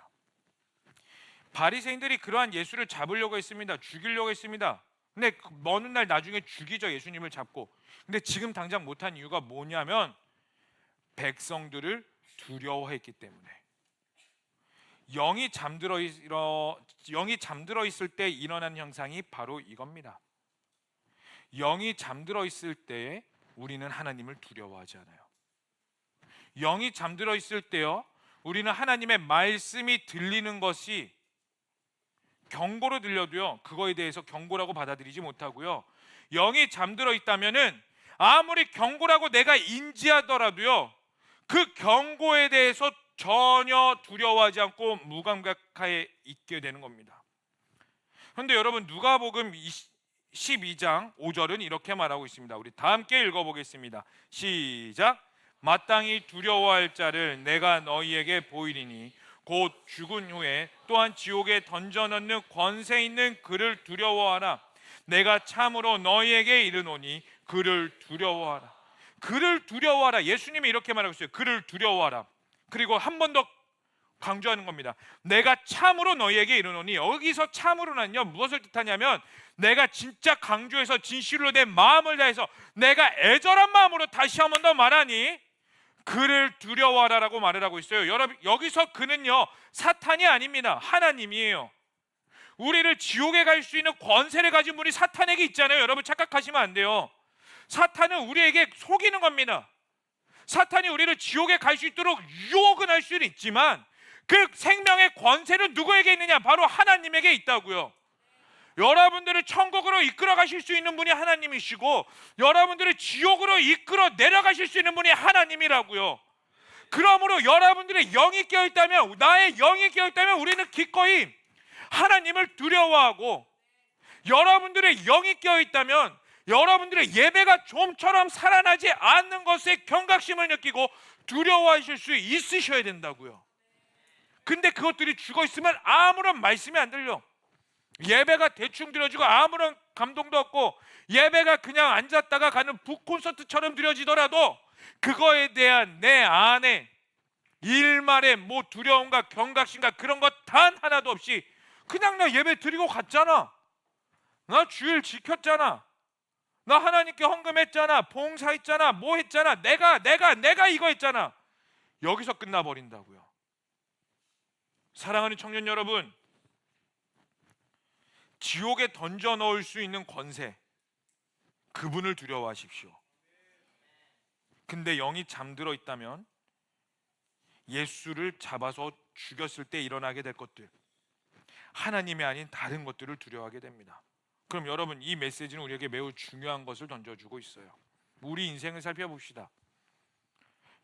바리새인들이 그러한 예수를 잡으려고 했습니다. 죽이려고 했습니다. 근데 먼 날 나중에 죽이죠. 예수님을 잡고. 근데 지금 당장 못한 이유가 뭐냐면 백성들을 두려워했기 때문에. 영이 잠들어 있을 때 일어나는 현상이 바로 이겁니다. 영이 잠들어 있을 때에 우리는 하나님을 두려워하지 않아요. 영이 잠들어 있을 때요, 우리는 하나님의 말씀이 들리는 것이 경고로 들려도요, 그거에 대해서 경고라고 받아들이지 못하고요, 영이 잠들어 있다면은 아무리 경고라고 내가 인지하더라도요, 그 경고에 대해서 전혀 두려워하지 않고 무감각하게 있게 되는 겁니다. 그런데 여러분 누가복음 12장 5절은 이렇게 말하고 있습니다. 우리 다 함께 읽어보겠습니다. 시작. 마땅히 두려워할 자를 내가 너희에게 보이리니 곧 죽은 후에 또한 지옥에 던져넣는 권세 있는 그를 두려워하라. 내가 참으로 너희에게 이르노니 그를 두려워하라. 그를 두려워하라. 예수님이 이렇게 말하고 있어요. 그를 두려워하라. 그리고 한 번 더 강조하는 겁니다. 내가 참으로 너희에게 이르노니, 여기서 참으로는요 무엇을 뜻하냐면 내가 진짜 강조해서 진실로 내 마음을 다해서 내가 애절한 마음으로 다시 한 번 더 말하니 그를 두려워하라라고 말을 하고 있어요. 여러분 여기서 그는요 사탄이 아닙니다. 하나님이에요. 우리를 지옥에 갈 수 있는 권세를 가진 분이 사탄에게 있잖아요. 여러분 착각하시면 안 돼요. 사탄은 우리에게 속이는 겁니다. 사탄이 우리를 지옥에 갈 수 있도록 유혹은 할 수는 있지만 그 생명의 권세는 누구에게 있느냐? 바로 하나님에게 있다고요. 여러분들을 천국으로 이끌어 가실 수 있는 분이 하나님이시고 여러분들을 지옥으로 이끌어 내려가실 수 있는 분이 하나님이라고요. 그러므로 여러분들의 영이 깨어있다면, 나의 영이 깨어있다면 우리는 기꺼이 하나님을 두려워하고, 여러분들의 영이 깨어있다면 여러분들의 예배가 좀처럼 살아나지 않는 것에 경각심을 느끼고 두려워하실 수 있으셔야 된다고요. 근데 그것들이 죽어있으면 아무런 말씀이 안 들려. 예배가 대충 드려지고 아무런 감동도 없고 예배가 그냥 앉았다가 가는 북콘서트처럼 드려지더라도 그거에 대한 내 안에 일말에 뭐 두려움과 경각심과 그런 것 단 하나도 없이 그냥 나 예배 드리고 갔잖아. 나 주일 지켰잖아. 나 하나님께 헌금했잖아. 봉사했잖아. 뭐 했잖아. 내가 이거 했잖아. 여기서 끝나버린다고요. 사랑하는 청년 여러분, 지옥에 던져 넣을 수 있는 권세, 그분을 두려워하십시오. 근데 영이 잠들어 있다면 예수를 잡아서 죽였을 때 일어나게 될 것들, 하나님이 아닌 다른 것들을 두려워하게 됩니다. 그럼 여러분, 이 메시지는 우리에게 매우 중요한 것을 던져주고 있어요. 우리 인생을 살펴봅시다.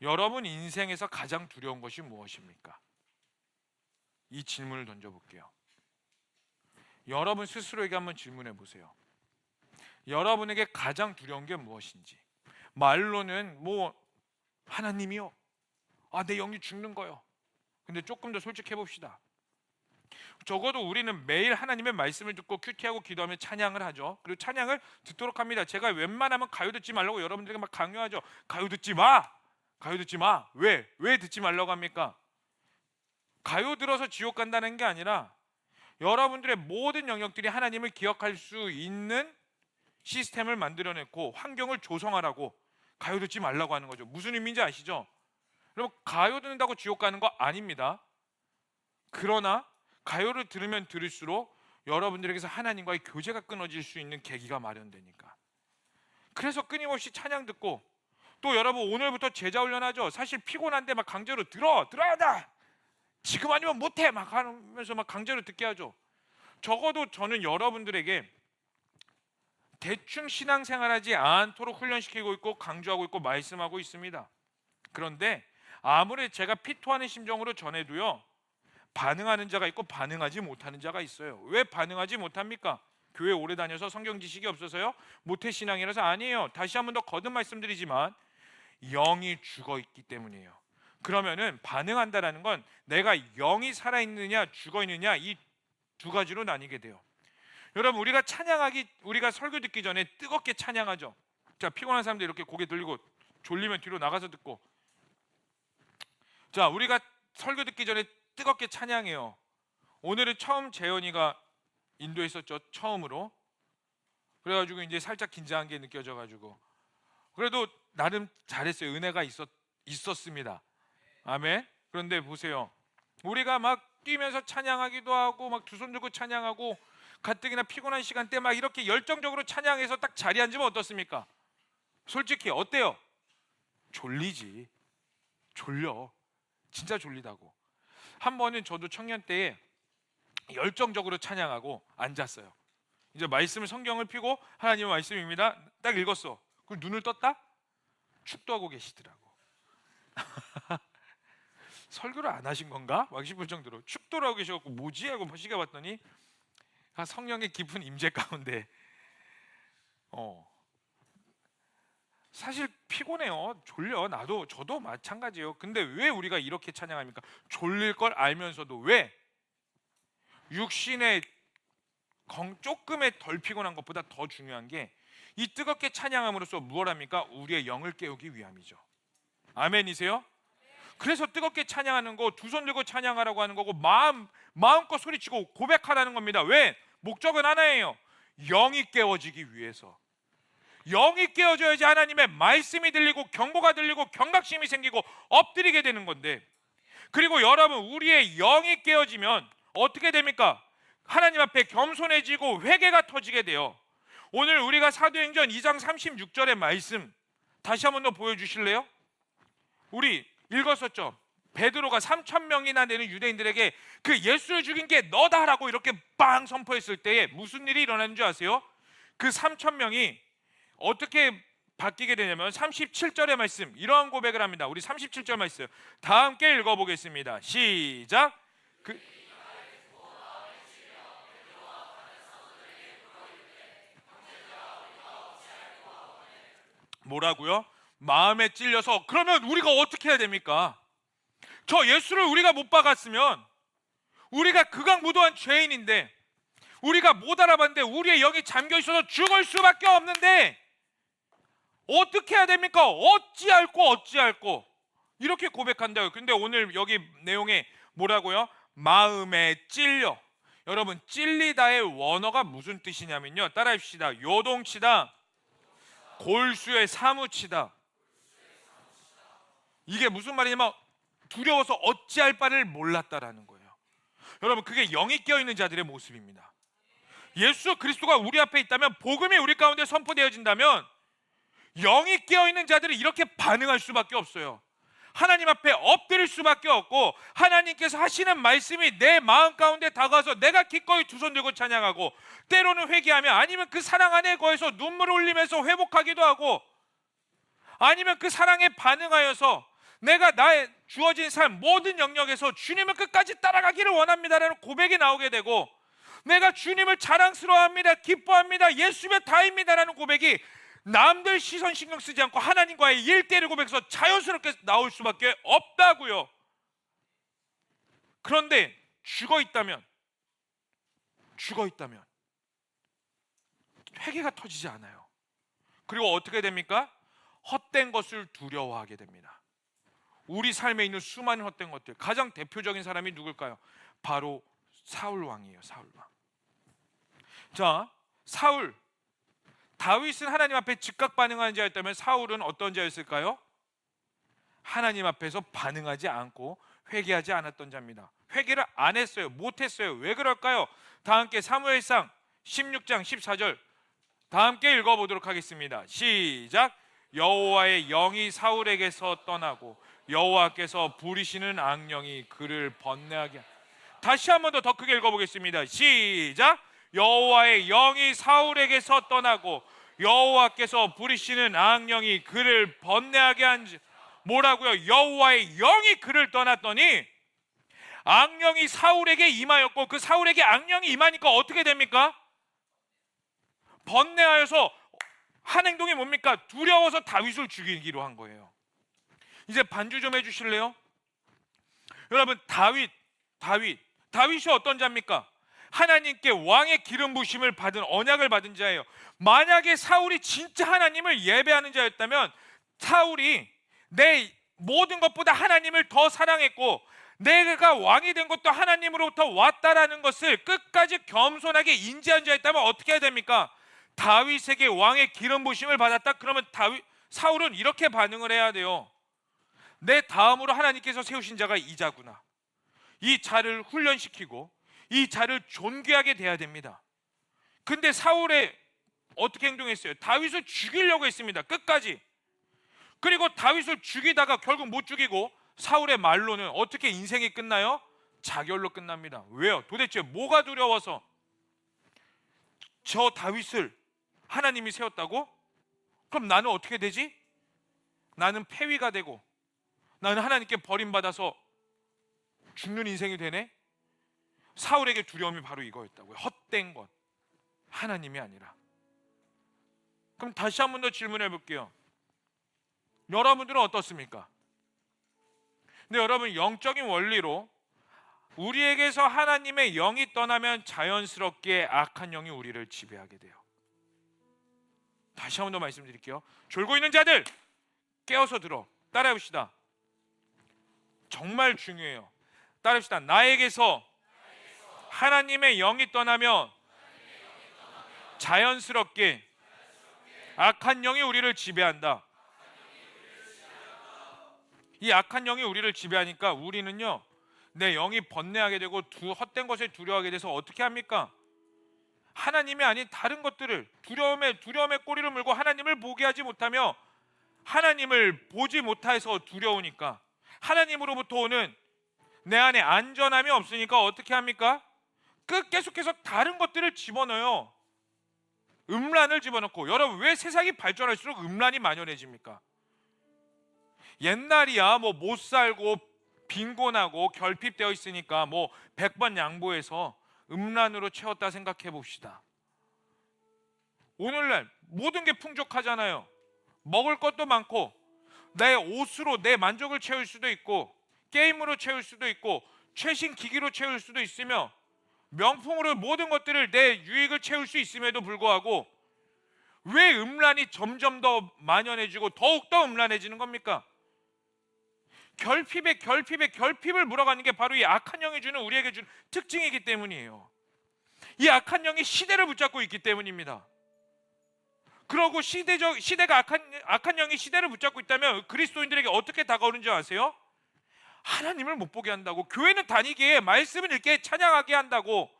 여러분 인생에서 가장 두려운 것이 무엇입니까? 이 질문을 던져볼게요. 여러분 스스로에게 한번 질문해 보세요. 여러분에게 가장 두려운 게 무엇인지. 말로는 뭐 하나님이요, 내 영이 죽는 거요. 근데 조금 더 솔직해 봅시다. 적어도 우리는 매일 하나님의 말씀을 듣고 큐티하고 기도하며 찬양을 하죠. 그리고 찬양을 듣도록 합니다. 제가 웬만하면 가요 듣지 말라고 여러분들에게 막 강요하죠. 가요 듣지 마. 가요 듣지 마. 왜 듣지 말라고 합니까? 가요 들어서 지옥 간다는 게 아니라 여러분들의 모든 영역들이 하나님을 기억할 수 있는 시스템을 만들어냈고 환경을 조성하라고 가요 듣지 말라고 하는 거죠. 무슨 의미인지 아시죠? 여러분, 가요 듣는다고 지옥 가는 거 아닙니다. 그러나 가요를 들으면 들을수록 여러분들에게서 하나님과의 교제가 끊어질 수 있는 계기가 마련되니까. 그래서 끊임없이 찬양 듣고, 또 여러분 오늘부터 제자 훈련하죠. 사실 피곤한데 막 강제로 들어야 지금 아니면 못해 막 하면서 막 강제로 듣게 하죠. 적어도 저는 여러분들에게 대충 신앙생활하지 않도록 훈련시키고 있고 강조하고 있고 말씀하고 있습니다. 그런데 아무리 제가 피토하는 심정으로 전해도요, 반응하는 자가 있고 반응하지 못하는 자가 있어요. 왜 반응하지 못합니까? 교회 오래 다녀서 성경 지식이 없어서요? 모태신앙이라서 아니에요. 다시 한 번 더 거듭 말씀드리지만 영이 죽어 있기 때문이에요. 그러면은 반응한다라는 건 내가 영이 살아있느냐 죽어 있느냐, 이 두 가지로 나뉘게 돼요. 여러분, 우리가 설교 듣기 전에 뜨겁게 찬양하죠. 자, 피곤한 사람들 이렇게 고개 들리고 졸리면 뒤로 나가서 듣고. 자, 우리가 설교 듣기 전에 뜨겁게 찬양해요. 오늘은 처음 재현이가 인도에 있었죠. 처음으로. 그래가지고 이제 살짝 긴장한 게 느껴져가지고, 그래도 나름 잘했어요. 은혜가 있었습니다. 아멘. 그런데 보세요, 우리가 막 뛰면서 찬양하기도 하고 막 두 손 들고 찬양하고 가뜩이나 피곤한 시간대 막 이렇게 열정적으로 찬양해서 딱 자리에 앉으면 어떻습니까? 솔직히 어때요? 졸리지. 졸려. 진짜 졸리다고. 한 번은 저도 청년 때에 열정적으로 찬양하고 앉았어요. 이제 말씀을, 성경을 펴고 하나님의 말씀입니다. 딱 읽었어. 그걸 눈을 떴다? 축도하고 계시더라고. 설교를 안 하신 건가? 막 싶을 정도로 축도를 하고 계셔갖고 뭐지? 하고 시계 봤더니 성령의 깊은 임재 가운데 사실 피곤해요. 졸려. 저도 마찬가지예요. 근데 왜 우리가 이렇게 찬양합니까? 졸릴 걸 알면서도. 왜? 육신의 조금의 덜 피곤한 것보다 더 중요한 게 이 뜨겁게 찬양함으로써 무엇 합니까? 우리의 영을 깨우기 위함이죠. 아멘이세요? 그래서 뜨겁게 찬양하는 거, 두 손 들고 찬양하라고 하는 거고 마음껏 소리치고 고백하라는 겁니다. 왜? 목적은 하나예요. 영이 깨워지기 위해서. 영이 깨어져야지 하나님의 말씀이 들리고 경고가 들리고 경각심이 생기고 엎드리게 되는 건데, 그리고 여러분, 우리의 영이 깨어지면 어떻게 됩니까? 하나님 앞에 겸손해지고 회개가 터지게 돼요. 오늘 우리가 사도행전 2장 36절의 말씀 다시 한 번 더 보여주실래요? 우리 읽었었죠. 베드로가 3,000명이나 되는 유대인들에게 그 예수를 죽인 게 너다라고 이렇게 빵 선포했을 때에 무슨 일이 일어나는 줄 아세요? 그 3,000명이 어떻게 바뀌게 되냐면 37절의 말씀, 이러한 고백을 합니다. 우리 37절 말씀 다 함께 읽어보겠습니다. 시작. 뭐라고요? 마음에 찔려서. 그러면 우리가 어떻게 해야 됩니까? 저 예수를 우리가 못 박았으면, 우리가 극악무도한 죄인인데, 우리가 못 알아봤는데, 우리의 영이 잠겨 있어서 죽을 수밖에 없는데 어떻게 해야 됩니까? 어찌할꼬. 이렇게 고백한다고요. 근데 오늘 여기 내용에 뭐라고요? 마음에 찔려. 여러분, 찔리다의 원어가 무슨 뜻이냐면요, 따라합시다. 요동치다, 골수에 사무치다. 이게 무슨 말이냐면 두려워서 어찌할 바를 몰랐다라는 거예요. 여러분, 그게 영이 깨어있는 자들의 모습입니다. 예수 그리스도가 우리 앞에 있다면, 복음이 우리 가운데 선포되어진다면 영이 깨어있는 자들이 이렇게 반응할 수밖에 없어요. 하나님 앞에 엎드릴 수밖에 없고, 하나님께서 하시는 말씀이 내 마음 가운데 다가와서 내가 기꺼이 두 손 들고 찬양하고, 때로는 회개하며, 아니면 그 사랑 안에 거해서 눈물을 흘리면서 회복하기도 하고, 아니면 그 사랑에 반응하여서 내가 나의 주어진 삶 모든 영역에서 주님을 끝까지 따라가기를 원합니다라는 고백이 나오게 되고, 내가 주님을 자랑스러워합니다, 기뻐합니다, 예수면 다입니다라는 고백이 남들 시선 신경 쓰지 않고 하나님과의 1대1 고백에서 자연스럽게 나올 수밖에 없다고요. 그런데 죽어 있다면 회개가 터지지 않아요. 그리고 어떻게 됩니까? 헛된 것을 두려워하게 됩니다. 우리 삶에 있는 수많은 헛된 것들, 가장 대표적인 사람이 누굴까요? 바로 사울 왕이에요. 사울 왕. 자, 사울, 다윗은 하나님 앞에 즉각 반응하는 자였다면 사울은 어떤 자였을까요? 하나님 앞에서 반응하지 않고 회개하지 않았던 자입니다. 회개를 안 했어요. 못했어요. 왜 그럴까요? 다 함께 사무엘상 16장 14절 다 함께 읽어보도록 하겠습니다. 시작. 여호와의 영이 사울에게서 떠나고 여호와께서 부리시는 악령이 그를 번뇌하게. 다시 한 번 더 크게 읽어보겠습니다. 시작. 여호와의 영이 사울에게서 떠나고 여호와께서 부리시는 악령이 그를 번뇌하게 한지. 뭐라고요? 여호와의 영이 그를 떠났더니 악령이 사울에게 임하였고, 그 사울에게 악령이 임하니까 어떻게 됩니까? 번뇌하여서 한 행동이 뭡니까? 두려워서 다윗을 죽이기로 한 거예요. 이제 반주 좀 해주실래요? 여러분, 다윗이 어떤 자입니까? 하나님께 왕의 기름 부심을 받은, 언약을 받은 자예요. 만약에 사울이 진짜 하나님을 예배하는 자였다면, 사울이 내 모든 것보다 하나님을 더 사랑했고, 내가 왕이 된 것도 하나님으로부터 왔다라는 것을 끝까지 겸손하게 인지한 자였다면 어떻게 해야 됩니까? 다윗에게 왕의 기름 부심을 받았다. 그러면 사울은 이렇게 반응을 해야 돼요. 내 다음으로 하나님께서 세우신 자가 이 자구나. 이 자를 훈련시키고 이 자를 존귀하게 대해야 됩니다. 근데 사울이 어떻게 행동했어요? 다윗을 죽이려고 했습니다. 끝까지. 그리고 다윗을 죽이다가 결국 못 죽이고, 사울의 말로는 어떻게 인생이 끝나요? 자결로 끝납니다. 왜요? 도대체 뭐가 두려워서? 저 다윗을 하나님이 세웠다고? 그럼 나는 어떻게 되지? 나는 폐위가 되고, 나는 하나님께 버림받아서 죽는 인생이 되네? 사울에게 두려움이 바로 이거였다고요. 헛된 것, 하나님이 아니라. 그럼 다시 한 번 더 질문해 볼게요. 여러분들은 어떻습니까? 근데 여러분, 영적인 원리로 우리에게서 하나님의 영이 떠나면 자연스럽게 악한 영이 우리를 지배하게 돼요. 다시 한 번 더 말씀드릴게요. 졸고 있는 자들 깨어서 들어. 따라해봅시다. 정말 중요해요. 따라합시다. 나에게서 하나님의 영이 떠나면 자연스럽게 악한 영이 우리를 지배한다. 이 악한 영이 우리를 지배하니까 우리는요, 내 영이 번뇌하게 되고 헛된 것에 두려워하게 돼서 어떻게 합니까? 하나님이 아닌 다른 것들을, 두려움에 꼬리를 물고 하나님을 보게 하지 못하며, 하나님을 보지 못해서 두려우니까, 하나님으로부터 오는 내 안에 안전함이 없으니까 어떻게 합니까? 계속해서 다른 것들을 집어넣어요. 음란을 집어넣고. 여러분, 왜 세상이 발전할수록 음란이 만연해집니까? 옛날이야 뭐 못 살고 빈곤하고 결핍되어 있으니까 뭐 100번 양보해서 음란으로 채웠다 생각해 봅시다. 오늘날 모든 게 풍족하잖아요. 먹을 것도 많고, 내 옷으로 내 만족을 채울 수도 있고, 게임으로 채울 수도 있고, 최신 기기로 채울 수도 있으며, 명품으로 모든 것들을 내 유익을 채울 수 있음에도 불구하고 왜 음란이 점점 더 만연해지고 더욱더 음란해지는 겁니까? 결핍을 물어가는 게 바로 이 악한 영이 주는, 우리에게 주는 특징이기 때문이에요. 이 악한 영이 시대를 붙잡고 있기 때문입니다. 그러고 시대가 악한 영이 시대를 붙잡고 있다면 그리스도인들에게 어떻게 다가오는지 아세요? 하나님을 못 보게 한다고, 교회는 다니게, 말씀을 읽게, 찬양하게 한다고.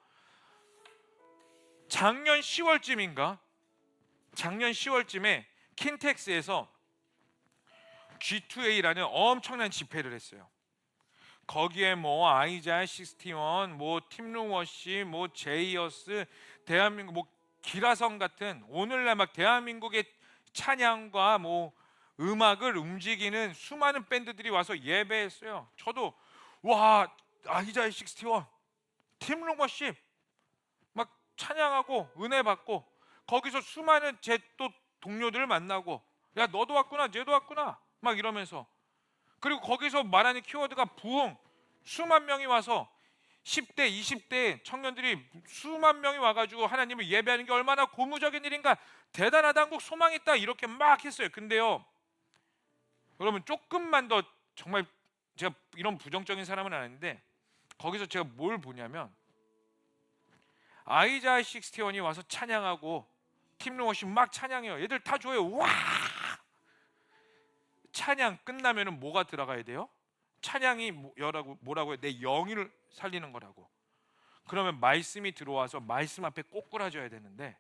작년 10월쯤에 킨텍스에서 G2A라는 엄청난 집회를 했어요. 거기에 뭐 아이자야 61, 뭐 팀루워시, 뭐 제이어스, 대한민국 뭐 기라성 같은 오늘날 막 대한민국의 찬양과 뭐 음악을 움직이는 수많은 밴드들이 와서 예배했어요. 저도 와, 아이자야 61, 팀루워시 막 찬양하고 은혜 받고, 거기서 수많은 제 또 동료들을 만나고, 야 너도 왔구나, 쟤도 왔구나 막 이러면서, 그리고 거기서 말하는 키워드가 부흥. 수만 명이 와서 10대 20대 청년들이 수만 명이 와가지고 하나님을 예배하는 게 얼마나 고무적인 일인가, 대단하다, 한국 소망이 있다, 이렇게 막 했어요. 근데요 여러분, 조금만 더, 정말 제가 이런 부정적인 사람은 아닌데, 거기서 제가 뭘 보냐면 아이자야 61이 와서 찬양하고 팀루워십 막 찬양해요. 얘들 다 좋아요. 와! 찬양 끝나면은 뭐가 들어가야 돼요? 찬양이 뭐라고 해요? 내 영을 살리는 거라고. 그러면 말씀이 들어와서 말씀 앞에 꼬꾸라져야 되는데,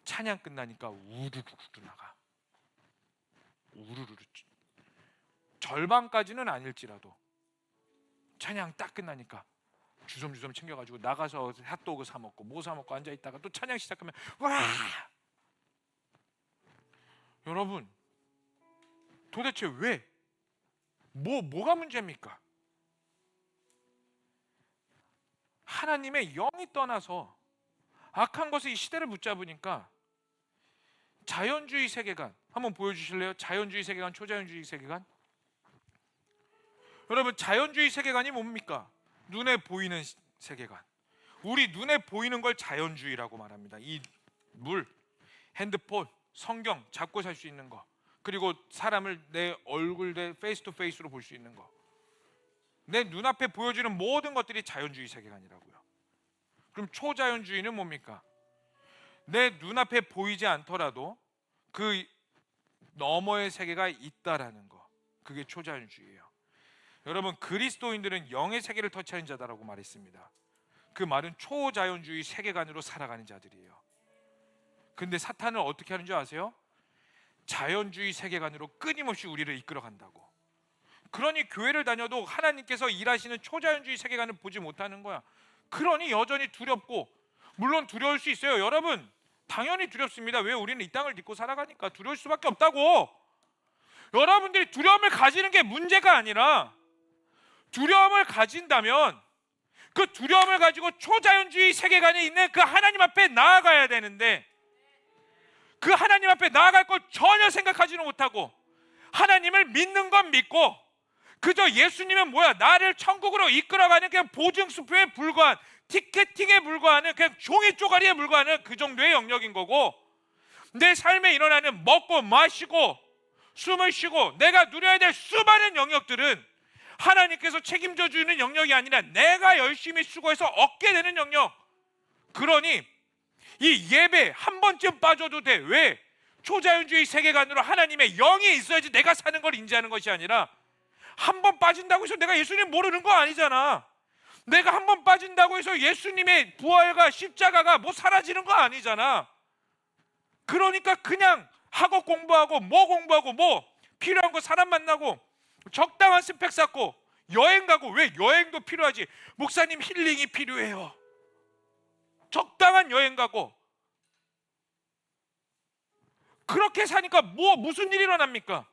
찬양 끝나니까 우르르르 나가. 우르르르. 절반까지는 아닐지라도 찬양 딱 끝나니까 주섬주섬 챙겨가지고 나가서 핫도그 사 먹고 뭐 사 먹고 앉아 있다가 또 찬양 시작하면 와! 여러분, 도대체 왜? 뭐가 문제입니까? 하나님의 영이 떠나서 악한 것에 이 시대를 붙잡으니까 자연주의 세계관 한번 보여주실래요? 자연주의 세계관, 초자연주의 세계관. 여러분, 자연주의 세계관이 뭡니까? 눈에 보이는 세계관. 우리 눈에 보이는 걸 자연주의라고 말합니다. 이 물, 핸드폰, 성경 잡고 살 수 있는 거, 그리고 사람을 내 얼굴, 내 페이스 투 페이스로 볼 수 있는 거, 내 눈앞에 보여지는 모든 것들이 자연주의 세계관이라고요. 그럼 초자연주의는 뭡니까? 내 눈앞에 보이지 않더라도 그 너머의 세계가 있다라는 거, 그게 초자연주의예요. 여러분, 그리스도인들은 영의 세계를 터치하는 자다라고 말했습니다. 그 말은 초자연주의 세계관으로 살아가는 자들이에요. 근데 사탄은 어떻게 하는 줄 아세요? 자연주의 세계관으로 끊임없이 우리를 이끌어간다고. 그러니 교회를 다녀도 하나님께서 일하시는 초자연주의 세계관을 보지 못하는 거야. 그러니 여전히 두렵고, 물론 두려울 수 있어요. 여러분, 당연히 두렵습니다. 왜? 우리는 이 땅을 믿고 살아가니까 두려울 수밖에 없다고. 여러분들이 두려움을 가지는 게 문제가 아니라, 두려움을 가진다면 그 두려움을 가지고 초자연주의 세계관에 있는 그 하나님 앞에 나아가야 되는데, 그 하나님 앞에 나아갈 걸 전혀 생각하지는 못하고, 하나님을 믿는 건 믿고 그저 예수님은 뭐야, 나를 천국으로 이끌어가는 그냥 보증수표에 불과한, 티켓팅에 불과하는, 그냥 종이 쪼가리에 불과하는 그 정도의 영역인 거고, 내 삶에 일어나는 먹고 마시고 숨을 쉬고 내가 누려야 될 수많은 영역들은 하나님께서 책임져 주는 영역이 아니라 내가 열심히 수고해서 얻게 되는 영역. 그러니 이 예배 한 번쯤 빠져도 돼. 왜? 초자연주의 세계관으로 하나님의 영이 있어야지 내가 사는 걸 인지하는 것이 아니라, 한 번 빠진다고 해서 내가 예수님 모르는 거 아니잖아. 내가 한 번 빠진다고 해서 예수님의 부활과 십자가가 뭐 사라지는 거 아니잖아. 그러니까 그냥 학업 공부하고 뭐 필요한 거 사람 만나고 적당한 스펙 쌓고 여행 가고. 왜? 여행도 필요하지. 목사님 힐링이 필요해요. 적당한 여행 가고. 그렇게 사니까 무슨 일이 일어납니까?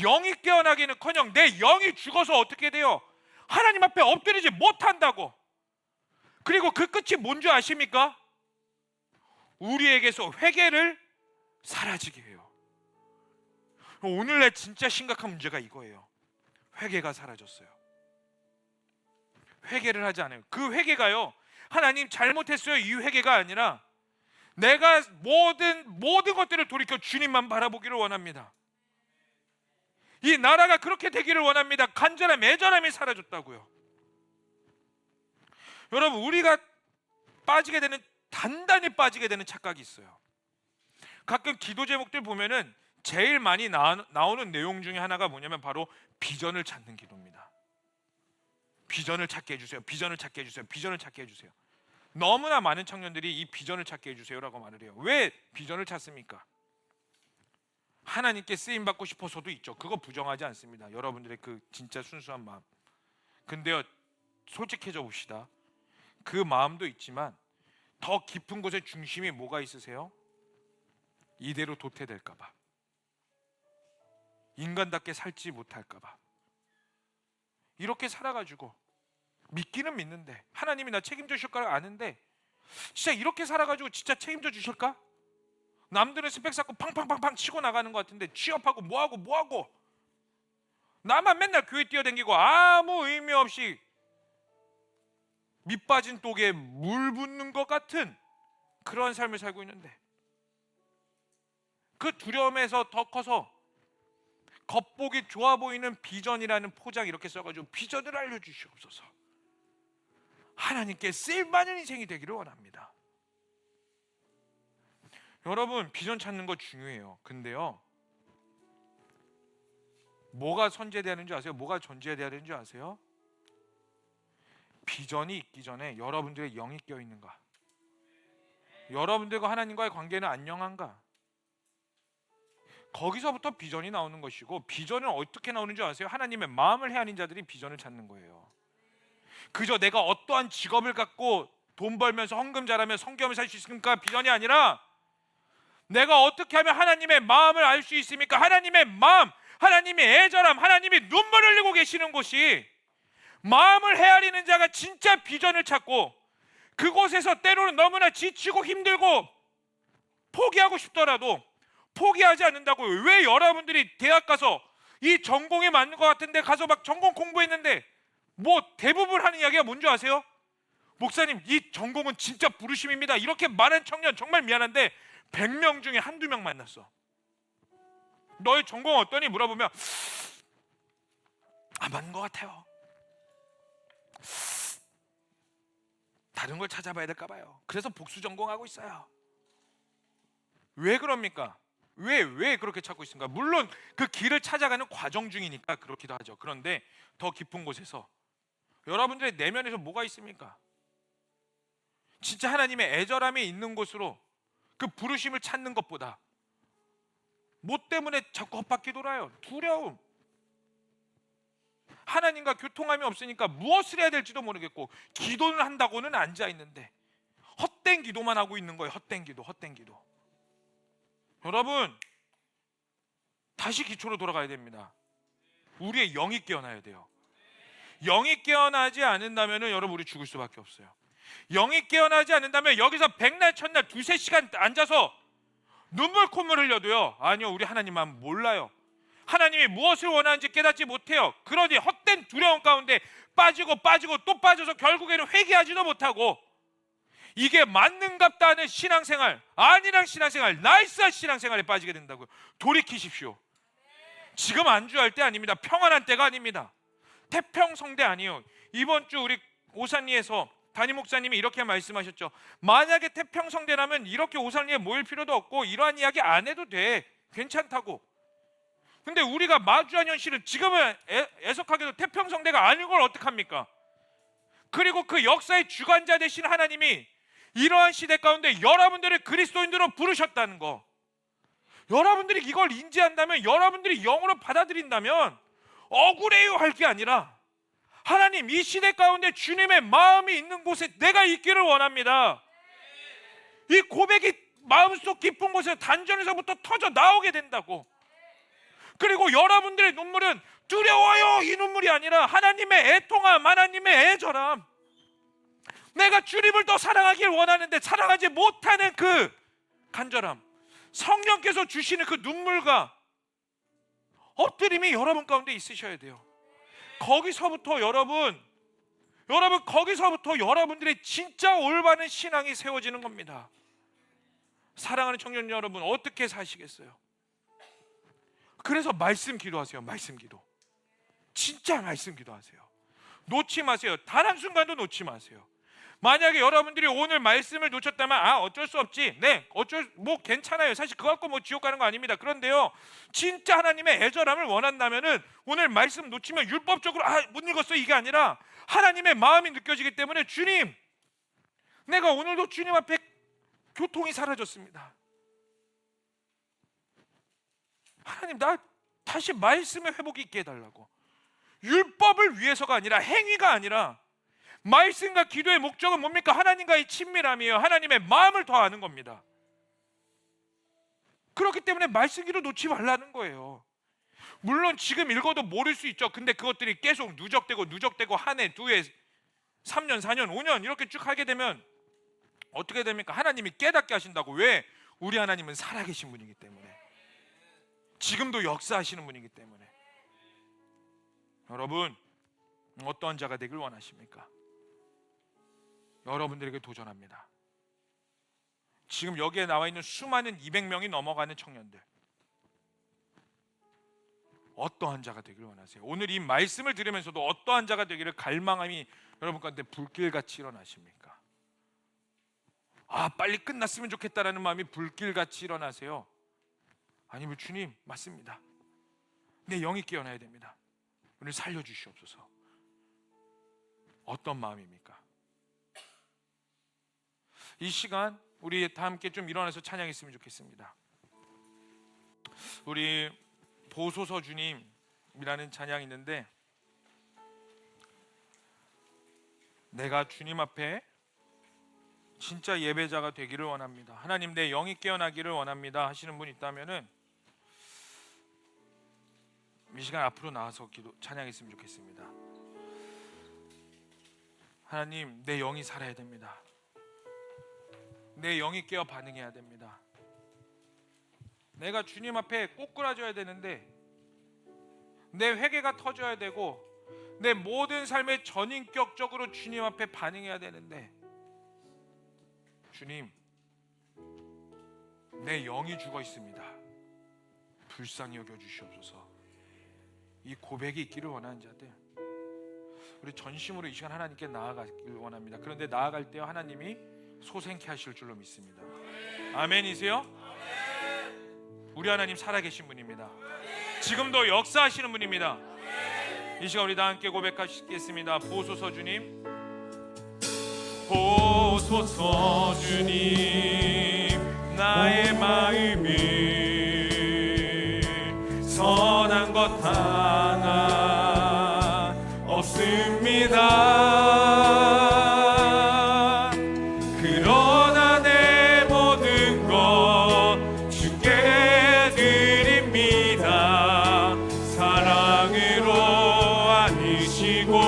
영이 깨어나기는커녕 내 영이 죽어서 어떻게 돼요? 하나님 앞에 엎드리지 못한다고. 그리고 그 끝이 뭔지 아십니까? 우리에게서 회개를 사라지게 해요. 오늘날 진짜 심각한 문제가 이거예요. 회개가 사라졌어요. 회개를 하지 않아요. 그 회개가요, 하나님 잘못했어요, 이 회개가 아니라 내가 모든 것들을 돌이켜 주님만 바라보기를 원합니다. 이 나라가 그렇게 되기를 원합니다. 간절함, 애절함이 사라졌다고요. 여러분, 우리가 빠지게 되는, 단단히 빠지게 되는 착각이 있어요. 가끔 기도 제목들 보면은 제일 많이 나오는 내용 중에 하나가 뭐냐면 바로 비전을 찾는 기도입니다. 비전을 찾게 해주세요. 비전을 찾게 해주세요. 비전을 찾게 해주세요. 너무나 많은 청년들이 이 비전을 찾게 해주세요라고 말을 해요. 왜 비전을 찾습니까? 하나님께 쓰임받고 싶어서도 있죠. 그거 부정하지 않습니다. 여러분들의 그 진짜 순수한 마음. 근데요, 솔직해져 봅시다. 그 마음도 있지만 더 깊은 곳에 중심이 뭐가 있으세요? 이대로 도태될까 봐, 인간답게 살지 못할까 봐, 이렇게 살아가지고 믿기는 믿는데 하나님이 나 책임져 주실 걸 아는데 진짜 이렇게 살아가지고 진짜 책임져 주실까? 남들은 스펙 쌓고 팡팡팡팡 치고 나가는 것 같은데 취업하고 뭐하고 나만 맨날 교회 뛰어다니고 아무 의미 없이 밑 빠진 독에 물 붓는 것 같은 그런 삶을 살고 있는데, 그 두려움에서 더 커서 겉보기 좋아 보이는 비전이라는 포장 이렇게 써가지고 비전을 알려주시옵소서. 하나님께 쓰임받는 인생이 되기를 원합니다. 여러분, 비전 찾는 거 중요해요. 근데요, 뭐가 선제되어야 되는지 아세요? 뭐가 전제되어야 되는지 아세요? 비전이 있기 전에 여러분들의 영이 껴있는가, 여러분들과 하나님과의 관계는 안녕한가, 거기서부터 비전이 나오는 것이고, 비전은 어떻게 나오는 줄 아세요? 하나님의 마음을 헤아린 자들이 비전을 찾는 거예요. 그저 내가 어떠한 직업을 갖고 돈 벌면서 헌금 잘하면 성경을 살 수 있습니까? 비전이 아니라 내가 어떻게 하면 하나님의 마음을 알 수 있습니까? 하나님의 마음, 하나님의 애절함, 하나님이 눈물 흘리고 계시는 곳이, 마음을 헤아리는 자가 진짜 비전을 찾고, 그곳에서 때로는 너무나 지치고 힘들고 포기하고 싶더라도 포기하지 않는다고요. 왜 여러분들이 대학 가서 이 전공에 맞는 것 같은데 가서 막 전공 공부했는데 뭐 대부분 하는 이야기가 뭔지 아세요? 목사님, 이 전공은 진짜 부르심입니다. 이렇게 말하는 청년 정말 미안한데 100명 중에 한두 명 만났어. 너의 전공 어떠니? 물어보면 안 맞는 것 같아요. 다른 걸 찾아봐야 될까 봐요. 그래서 복수 전공하고 있어요. 왜 그럽니까? 왜 그렇게 찾고 있습니까? 물론 그 길을 찾아가는 과정 중이니까 그렇기도 하죠. 그런데 더 깊은 곳에서 여러분들의 내면에서 뭐가 있습니까? 진짜 하나님의 애절함이 있는 곳으로 그 부르심을 찾는 것보다 뭐 때문에 자꾸 헛바퀴 돌아요? 두려움. 하나님과 교통함이 없으니까 무엇을 해야 될지도 모르겠고, 기도는 한다고는 앉아 있는데 헛된 기도만 하고 있는 거예요. 헛된 기도. 여러분, 다시 기초로 돌아가야 됩니다. 우리의 영이 깨어나야 돼요. 영이 깨어나지 않는다면 여러분, 우리 죽을 수밖에 없어요. 영이 깨어나지 않는다면 여기서 백날 첫날 2-3시간 앉아서 눈물 콧물 흘려도요, 아니요, 우리 하나님만 몰라요. 하나님이 무엇을 원하는지 깨닫지 못해요. 그러니 헛된 두려움 가운데 빠지고 또 빠져서 결국에는 회개하지도 못하고, 이게 맞는갑다 하는 신앙생활, 아니랑 신앙생활, 나이스한 신앙생활에 빠지게 된다고요. 돌이키십시오. 지금 안주할 때 아닙니다. 평안한 때가 아닙니다. 태평성대 아니에요. 이번 주 우리 오산리에서 담임 목사님이 이렇게 말씀하셨죠. 만약에 태평성대라면 이렇게 오산리에 모일 필요도 없고 이러한 이야기 안 해도 돼. 괜찮다고. 근데 우리가 마주한 현실은 지금은 애석하게도 태평성대가 아닌 걸 어떡합니까? 그리고 그 역사의 주관자 되신 하나님이 이러한 시대 가운데 여러분들을 그리스도인으로 부르셨다는 거, 여러분들이 이걸 인지한다면, 여러분들이 영으로 받아들인다면 억울해요 할 게 아니라, 하나님, 이 시대 가운데 주님의 마음이 있는 곳에 내가 있기를 원합니다. 이 고백이 마음속 깊은 곳에서 단전에서부터 터져 나오게 된다고. 그리고 여러분들의 눈물은 두려워요 이 눈물이 아니라 하나님의 애통함, 하나님의 애절함, 내가 주님을 더 사랑하길 원하는데 사랑하지 못하는 그 간절함, 성령께서 주시는 그 눈물과 엎드림이 여러분 가운데 있으셔야 돼요. 거기서부터 거기서부터 여러분들의 진짜 올바른 신앙이 세워지는 겁니다. 사랑하는 청년 여러분, 어떻게 사시겠어요? 그래서 말씀 기도하세요. 말씀 기도. 진짜 말씀 기도하세요. 놓지 마세요. 단 한순간도 놓지 마세요. 만약에 여러분들이 오늘 말씀을 놓쳤다면 어쩔 수 없지. 네, 뭐 괜찮아요. 사실 그거 갖고 뭐 지옥 가는 거 아닙니다. 그런데요, 진짜 하나님의 애절함을 원한다면은 오늘 말씀 놓치면 율법적으로 못 읽었어 이게 아니라 하나님의 마음이 느껴지기 때문에 주님, 내가 오늘도 주님 앞에 교통이 사라졌습니다. 하나님, 나 다시 말씀의 회복이 있게 해달라고. 율법을 위해서가 아니라, 행위가 아니라, 말씀과 기도의 목적은 뭡니까? 하나님과의 친밀함이에요. 하나님의 마음을 더 아는 겁니다. 그렇기 때문에 말씀 기도 놓지 말라는 거예요. 물론 지금 읽어도 모를 수 있죠. 근데 그것들이 계속 누적되고 한 해, 두 해, 3년, 4년, 5년 이렇게 쭉 하게 되면 어떻게 됩니까? 하나님이 깨닫게 하신다고. 왜? 우리 하나님은 살아계신 분이기 때문에, 지금도 역사하시는 분이기 때문에. 여러분, 어떠한 자가 되길 원하십니까? 여러분들에게 도전합니다. 지금 여기에 나와 있는 수많은 200명이 넘어가는 청년들, 어떠한 자가 되길 원하세요? 오늘 이 말씀을 들으면서도 어떠한 자가 되기를 갈망함이 여러분 가운데 불길같이 일어나십니까? 빨리 끝났으면 좋겠다라는 마음이 불길같이 일어나세요? 아니면 주님, 맞습니다. 내 영이 깨어나야 됩니다. 오늘 살려주시옵소서. 어떤 마음입니까? 이 시간 우리 다 함께 좀 일어나서 찬양했으면 좋겠습니다. 우리 보소서 주님이라는 찬양이 있는데, 내가 주님 앞에 진짜 예배자가 되기를 원합니다. 하나님, 내 영이 깨어나기를 원합니다 하시는 분 있다면은 이 시간 앞으로 나와서 찬양했으면 좋겠습니다. 하나님, 내 영이 살아야 됩니다. 내 영이 깨어 반응해야 됩니다. 내가 주님 앞에 꼬꾸라져야 되는데, 내 회개가 터져야 되고, 내 모든 삶에 전인격적으로 주님 앞에 반응해야 되는데, 주님, 내 영이 죽어 있습니다. 불쌍히 여겨 주시옵소서. 이 고백이 있기를 원하는 자들, 우리 전심으로 이 시간 하나님께 나아가기를 원합니다. 그런데 나아갈 때 하나님이 소생케 하실 줄로 믿습니다. 아멘이세요? 우리 하나님 살아계신 분입니다. 지금도 역사하시는 분입니다. 이 시간 우리 다 함께 고백하시겠습니다. 보소서 주님, 보소서 주님, 나의 마음이 선한 것 하나 없습니다. 그러나 내 모든 것 주께 드립니다. 사랑으로 안으시고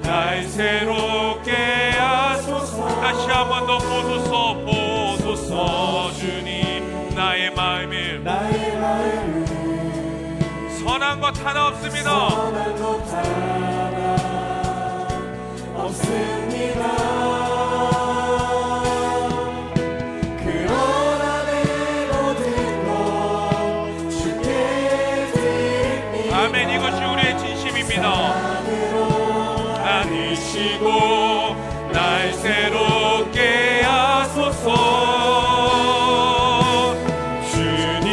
날 새롭게 하소서. 다시 한 번 더 보소서, 보소서 주님, 나의 마음을 선한 것 하나 없습니다. 선한 것 하나 없습니다. 그러나 내 모든 것 주께 드립니다. 아멘. 이것이 우리의 진심입니다. 안으시고 날 새롭게 하소서. 주님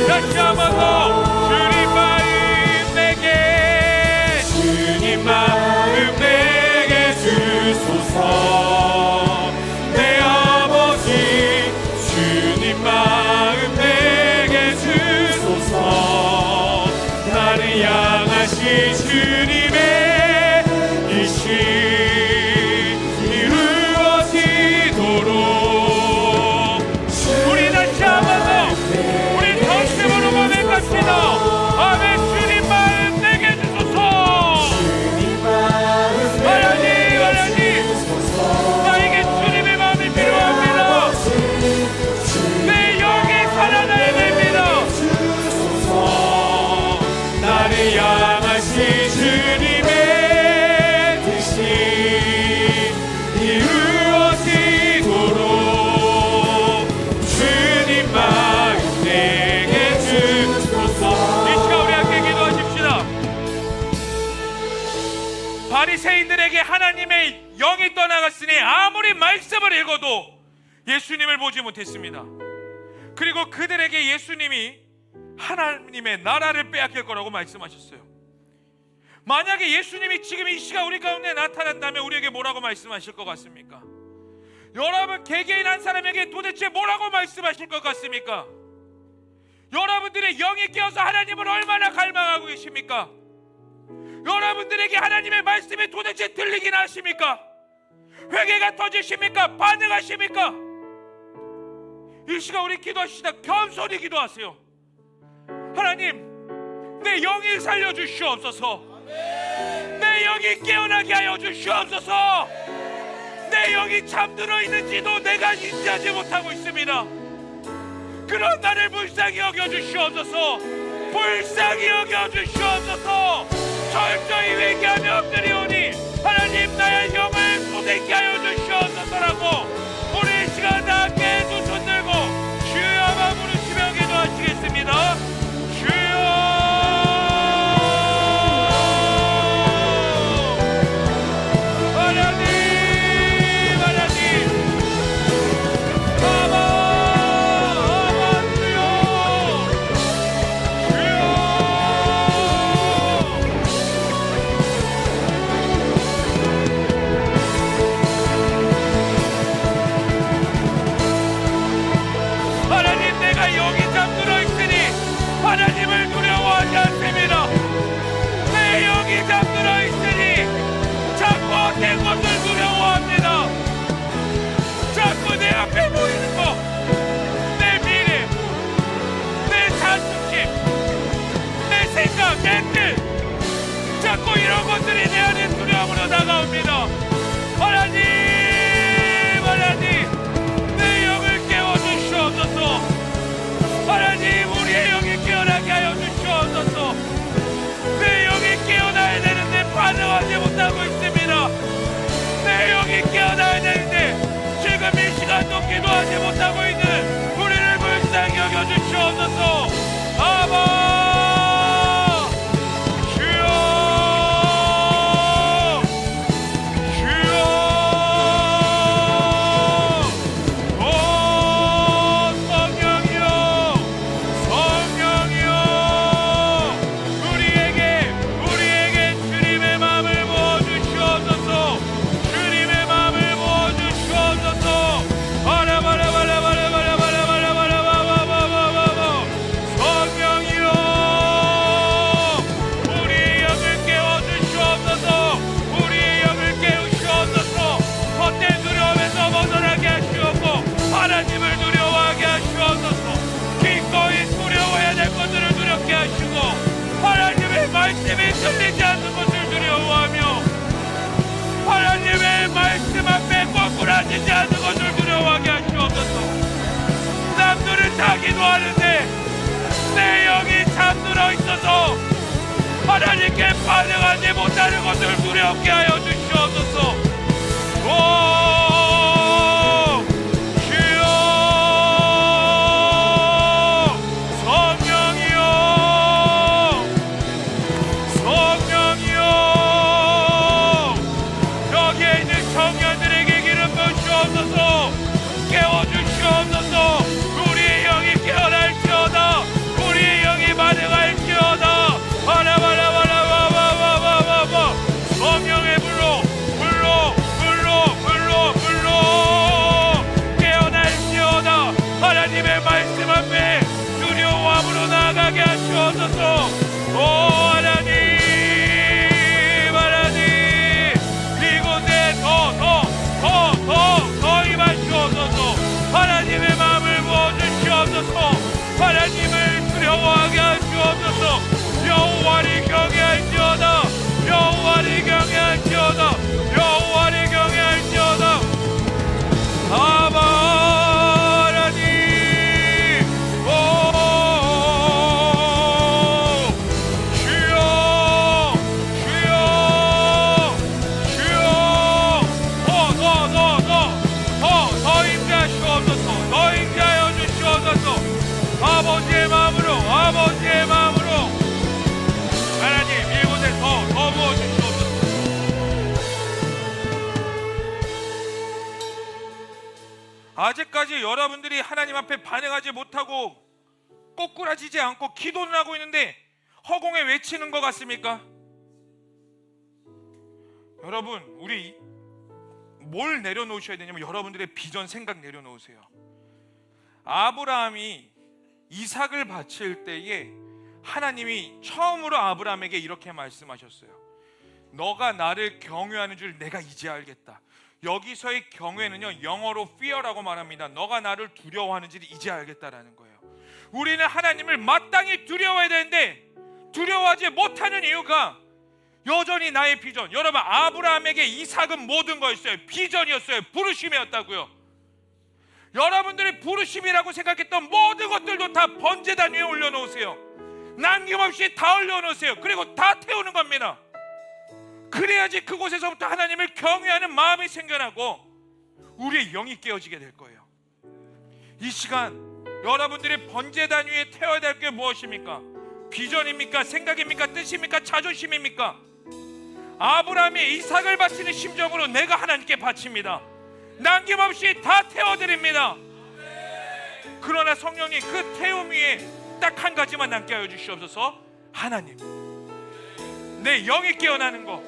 다시 한번 더 주님 마음 내게 주님 마음 내게 주소서 내 아버지 주님 마음 내게 주소서 나를 향하신 주님의 이심 이루어지도록 우리 다시 한번 더 우리 전심으로 고백합시다. 아멘. 주님 마음 내게 주소서 하나님 하나님 나에게 주님의 마음이 필요합니다. 내 영이 살아나야 됩니다. 나를 향하신 주님의 뜻이 이루어지도록 주님 마음 내게 주소서. 이 시간 우리 함께 기도하십시다. 바리새인들에게 하나님의 영이 떠나갔으니 아무리 말씀을 읽어도 예수님을 보지 못했습니다. 그리고 그들에게 예수님이 하나님의 나라를 빼앗길 거라고 말씀하셨어요. 만약에 예수님이 지금 이 시간 우리 가운데 나타난다면 우리에게 뭐라고 말씀하실 것 같습니까? 여러분 개개인 한 사람에게 도대체 뭐라고 말씀하실 것 같습니까? 여러분들의 영이 깨어서 하나님을 얼마나 갈망하고 계십니까? 여러분들에게 하나님의 말씀이 도대체 들리긴 하십니까? 회개가 터지십니까? 반응하십니까? 이 시간 우리 기도하시다 겸손히 기도하세요. 하나님 내 영이 살려주시옵소서. 내 영이 깨어나게 하여 주시옵소서. 내 영이 잠들어 있는지도 내가 인지하지 못하고 있습니다. 그런 나를 불쌍히 여겨주시옵소서. 불쌍히 여겨주시옵소서. 철저히 회개하며 엎드리오니 하나님 나의 영을 쏟게 하여 주시옵소서라고 우리 이 시간 다 함께 두 손 들고 주여 마 부르시며 기도하시겠습니다. 주여 하나님을 두려워하지 않습니다. 내 영이 잠들어 있으니 자꾸 어떤 것을 두려워합니다. 자꾸 내 앞에 보이는 것, 내 미래, 내 자존심, 내 생각, 내 뜻, 자꾸 이런 것들이 내 안에 두려움으로 다가옵니다. 하나님, 하나님, 내 영을 깨워주시옵소서. 하나님 우리의 영이 깨어나게 하여 주시옵소서. 내 영이 깨어나야 되는데 반응하지 못하고 있습니다. 내 영이 깨어나야 되는데 지금 이 시간도 기도하지 못하고 있는 우리를 불쌍히 여겨 주시옵소서. 아바 하나님을 두려워하게 하시옵소서. 기꺼이 두려워해야 될 것들을 두렵게 하시고 하나님의 말씀이 들리지 않는 것을 두려워하며 하나님의 말씀 앞에 꼬꾸라지지 않는 것을 두려워하게 하시옵소서. 남들은 다 기도하는데 내 영이 잠들어 있어서 하나님께 반응하지 못하는 것을 두렵게 하여 주시옵소서. 깨워주시옵소서. 우리의 영이 깨어날지어다. 아직까지 여러분들이 하나님 앞에 반응하지 못하고 꼬꾸라지지 않고 기도는 하고 있는데 허공에 외치는 것 같습니까? 여러분, 우리 뭘 내려놓으셔야 되냐면 여러분들의 비전 생각 내려놓으세요. 아브라함이 이삭을 바칠 때에 하나님이 처음으로 아브라함에게 이렇게 말씀하셨어요. 너가 나를 경외하는 줄 내가 이제 알겠다. 여기서의 경외는요, 영어로 fear라고 말합니다. 너가 나를 두려워하는지를 이제 알겠다라는 거예요. 우리는 하나님을 마땅히 두려워해야 되는데 두려워하지 못하는 이유가 여전히 나의 비전. 여러분, 아브라함에게 이삭은 모든 거였어요. 비전이었어요. 부르심이었다고요. 여러분들이 부르심이라고 생각했던 모든 것들도 다 번제단 위에 올려놓으세요. 남김없이 다 올려놓으세요. 그리고 다 태우는 겁니다. 그래야지 그곳에서부터 하나님을 경외하는 마음이 생겨나고 우리의 영이 깨어지게 될 거예요. 이 시간 여러분들이 번제단 위에 태워야 될 게 무엇입니까? 비전입니까? 생각입니까? 뜻입니까? 자존심입니까? 아브라함이 이삭을 바치는 심정으로 내가 하나님께 바칩니다. 남김없이 다 태워드립니다. 그러나 성령님, 그 태움 위에 딱 한 가지만 남게 하여 주시옵소서. 하나님, 내 영이 깨어나는 것,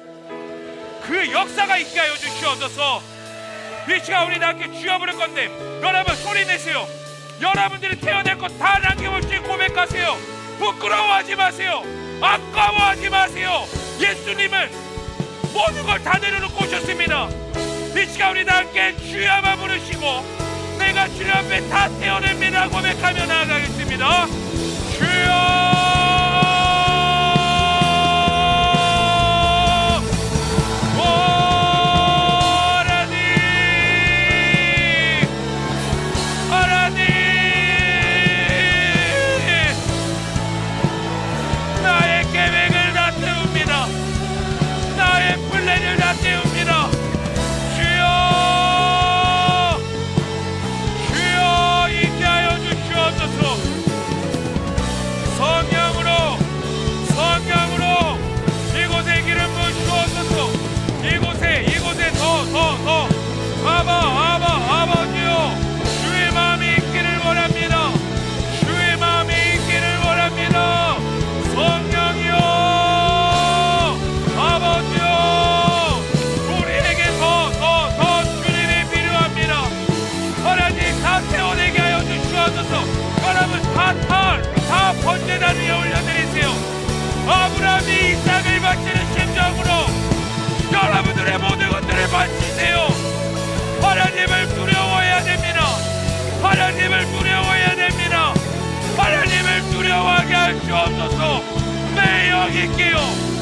그 역사가 있게 하여 주시옵소서. 이 시간 우리 함께 주여 부를 건데 여러분 소리 내세요. 여러분들이 태어날 것 다 남김없이 고백하세요. 부끄러워하지 마세요. 아까워하지 마세요. 예수님은 모든 걸 다 내려놓고 오셨습니다. 이 시간 우리 함께 주여만 부르시고 내가 주님 앞에 다 태어냅니다 고백하며 나아가겠습니다. 주여, 아버지요, 주의 마음이 있기를 원합니다. 주의 마음이 있기를 원합니다. 성령이요, 아버지요, 우리에게 더 주님이 필요합니다. 하나님 다 태워내게 하여 주시옵소서. 여러분 다 번제단 위에 올려드리세요. 아브라함이 이삭을 바치는 심정으로 여러분들의 모든 것들을 바치세요. 하나님을 두려워해야 됩니다. 하나님을 두려워해야 됩니다. 하나님을 두려워하게 할 수 없어서 내 영이께요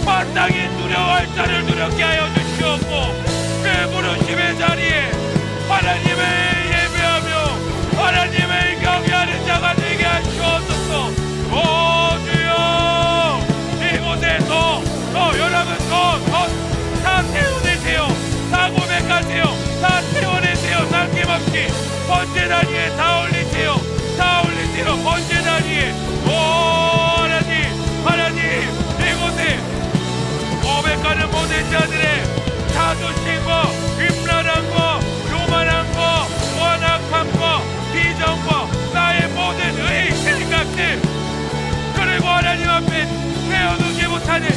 마땅히 두려워할 자를 두렵게 하여 주시옵고 그 부르심의 자리에 하나님을 예배하며 하나님을 경외하는 자가 되게 할 수 없어서 오 주여, 이곳에서 여러분 다 태워내세요. 다 고백하세요. 다 태워내세요. 남김없이 번제단 위에 다 올리세요. 다 올리세요. 번제단 위에. 오 하나님 이곳에 고백하는 모든 자들의 자존심과 음란함과 교만함과 완악함과 비전과 나의 모든 의 생각들 그리고 하나님 앞에 내어두지 못하는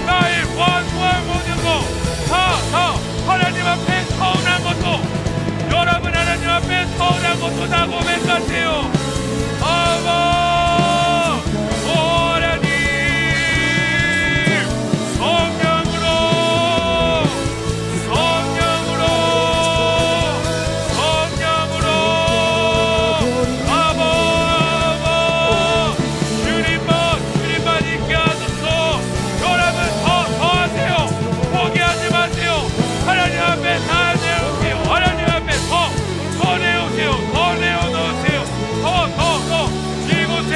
나의 완고한 모든 것 다 하나님 앞에 서운한 것도 여러분 하나님 앞에 서운한 것도 다 고백하세요. 아바 오 하나님 성령으로 아바 주님만 있게 하소서. 여러분 더 하세요. 포기하지 마세요. 하나님 앞에 다 내놓으세요. 하나님 앞에 더 내놓으세요. 더 내어놓으세요. 더 이곳에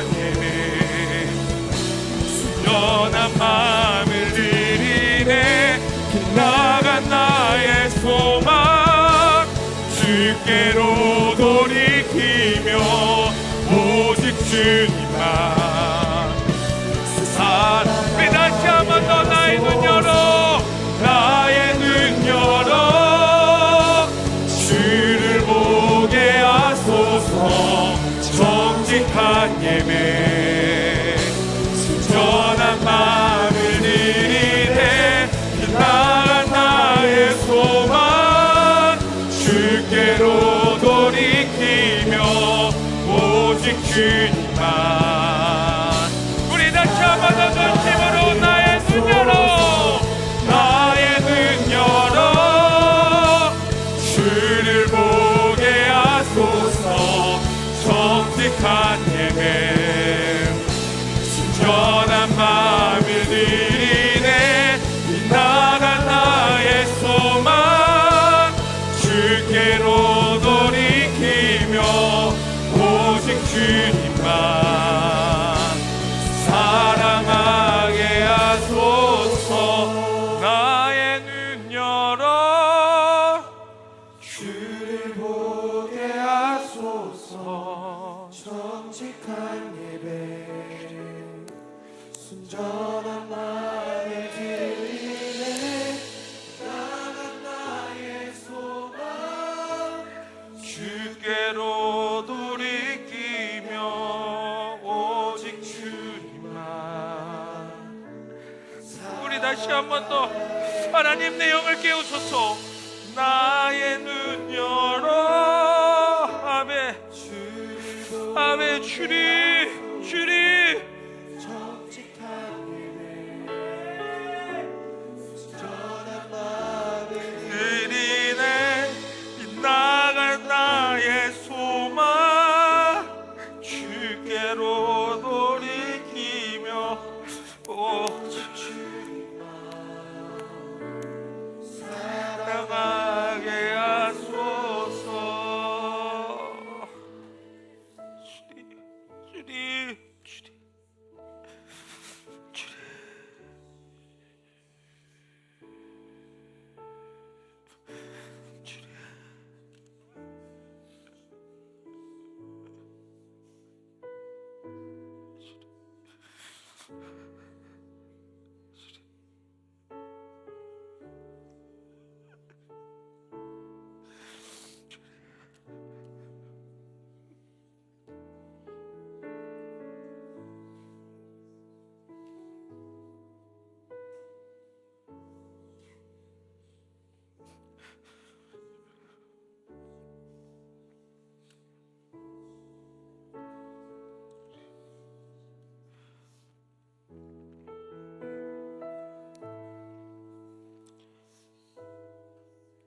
예배 순전한 마음을 드리네. 빗나간 나의 소망 주께로 돌이키며 오직 주님만 사랑. 우리 다시 한번 더 나의 눈 열어, 나의 눈 열어 주를 보게 하소서. 정직한 예배 순전한 마음을 드리네. 빗나간 나의 소망 주께로 돌이키며 오직 주님만. 우리 다시 한번 더 전심으로 나의 눈 열어, 나의 눈 열어 주를 보게 하소서. 정직한 예배 순전한 마음을 드리네. 빗나간 나의 소망 주께로 돌이키며 오직 주님만 사랑하게 하소서. 나의 눈 열어 주를 보게 하소서. 정직한 예배 순전한 마음을 드리네. 나간 나의 소망 주께로 돌이키며 오직 주님만. 우리 다시 한 번 더 하나님 내 영을 깨우소서. 나의 눈 열어. 아멘 아멘. 주님 주님 정직한 예배 순전한 마음을 드리네. 빗나간 나의 소망 주께로 돌이키며 오직 사랑하게 하소서. 주님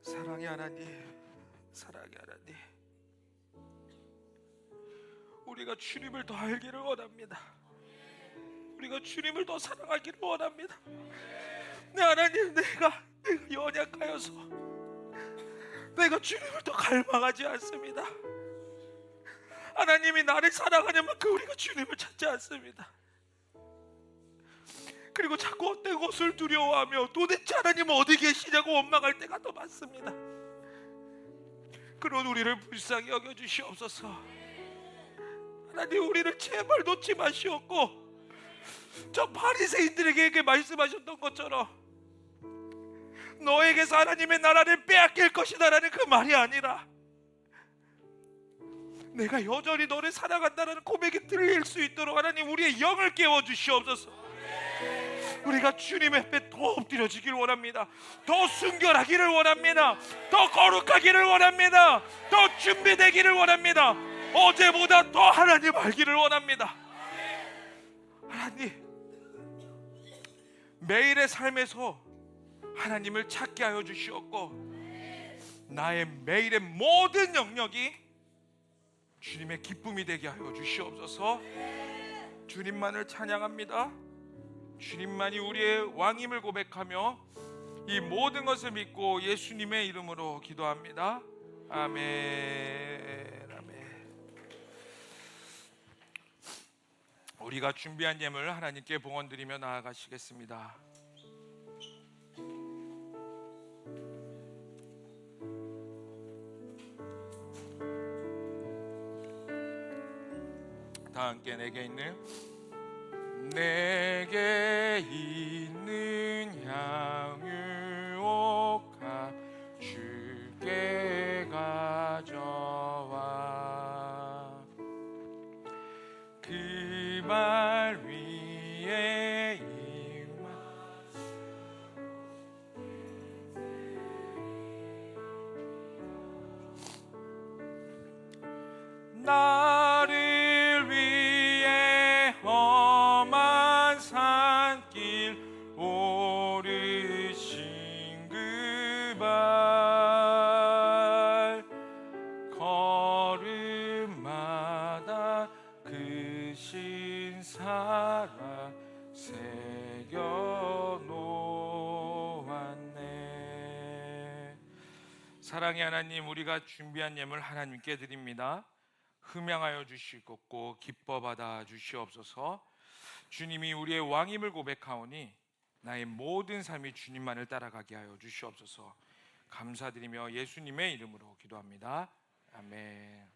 사랑의 하나님, 사랑의 하나님, 우리가 주님을 더 알기를 원합니다. 우리가 주님을 더 사랑하기를 원합니다. 네 하나님, 내가 연약하여서 내가 주님을 더 갈망하지 않습니다. 하나님이 나를 사랑하는 만큼 우리가 주님을 찾지 않습니다. 그리고 자꾸 헛된 것을 두려워하며 도대체 하나님은 어디 계시냐고 원망할 때가 더 많습니다. 그런 우리를 불쌍히 여겨주시옵소서. 하나님, 우리를 제발 놓지 마시옵고 저 바리새인들에게 말씀하셨던 것처럼 너에게서 하나님의 나라를 빼앗길 것이다라는 그 말이 아니라 내가 여전히 너를 사랑한다는 고백이 들릴 수 있도록 하나님 우리의 영을 깨워주시옵소서. 우리가 주님 앞에 더 엎드려지기를 원합니다. 더 순결하기를 원합니다. 더 거룩하기를 원합니다. 더 준비되기를 원합니다. 어제보다 더 하나님 알기를 원합니다. 하나님, 매일의 삶에서 하나님을 찾게 하여 주시옵고 나의 매일의 모든 영역이 주님의 기쁨이 되게 하여 주시옵소서. 주님만을 찬양합니다. 주님만이 우리의 왕임을 고백하며 이 모든 것을 믿고 예수님의 이름으로 기도합니다. 아멘. 아멘. 우리가 준비한 예물 하나님께 봉헌드리며 나아가시겠습니다. 다 함께 내게 있는 향유옥화 주께 가져와 그 발 위에 나를 위해 험한 산길 오르신 그 발 걸음마다 그 신사랑 새겨 놓았네. 사랑의 하나님, 우리가 준비한 예물 하나님께 드립니다. 흠양하여 주시고 꼭 기뻐 받아 주시옵소서. 주님이 우리의 왕임을 고백하오니 나의 모든 삶이 주님만을 따라가게 하여 주시옵소서. 감사드리며 예수님의 이름으로 기도합니다. 아멘.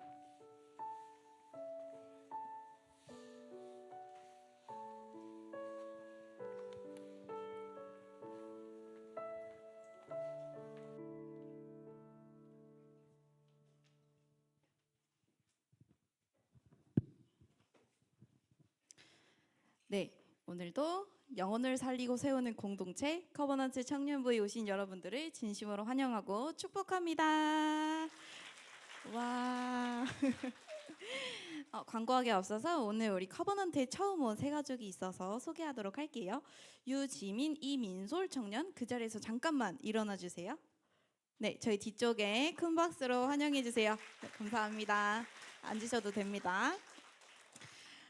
네, 오늘도 영혼을 살리고 세우는 공동체 커버넌트 청년부에 오신 여러분들을 진심으로 환영하고 축복합니다. 와. 광고하기에 앞서서 오늘 우리 커버넌트에 처음 온 세 가족이 있어서 소개하도록 할게요. 유지민, 이민솔 청년, 그 자리에서 잠깐만 일어나 주세요. 네, 저희 뒤쪽에 큰 박수로 환영해 주세요. 네, 감사합니다. 앉으셔도 됩니다.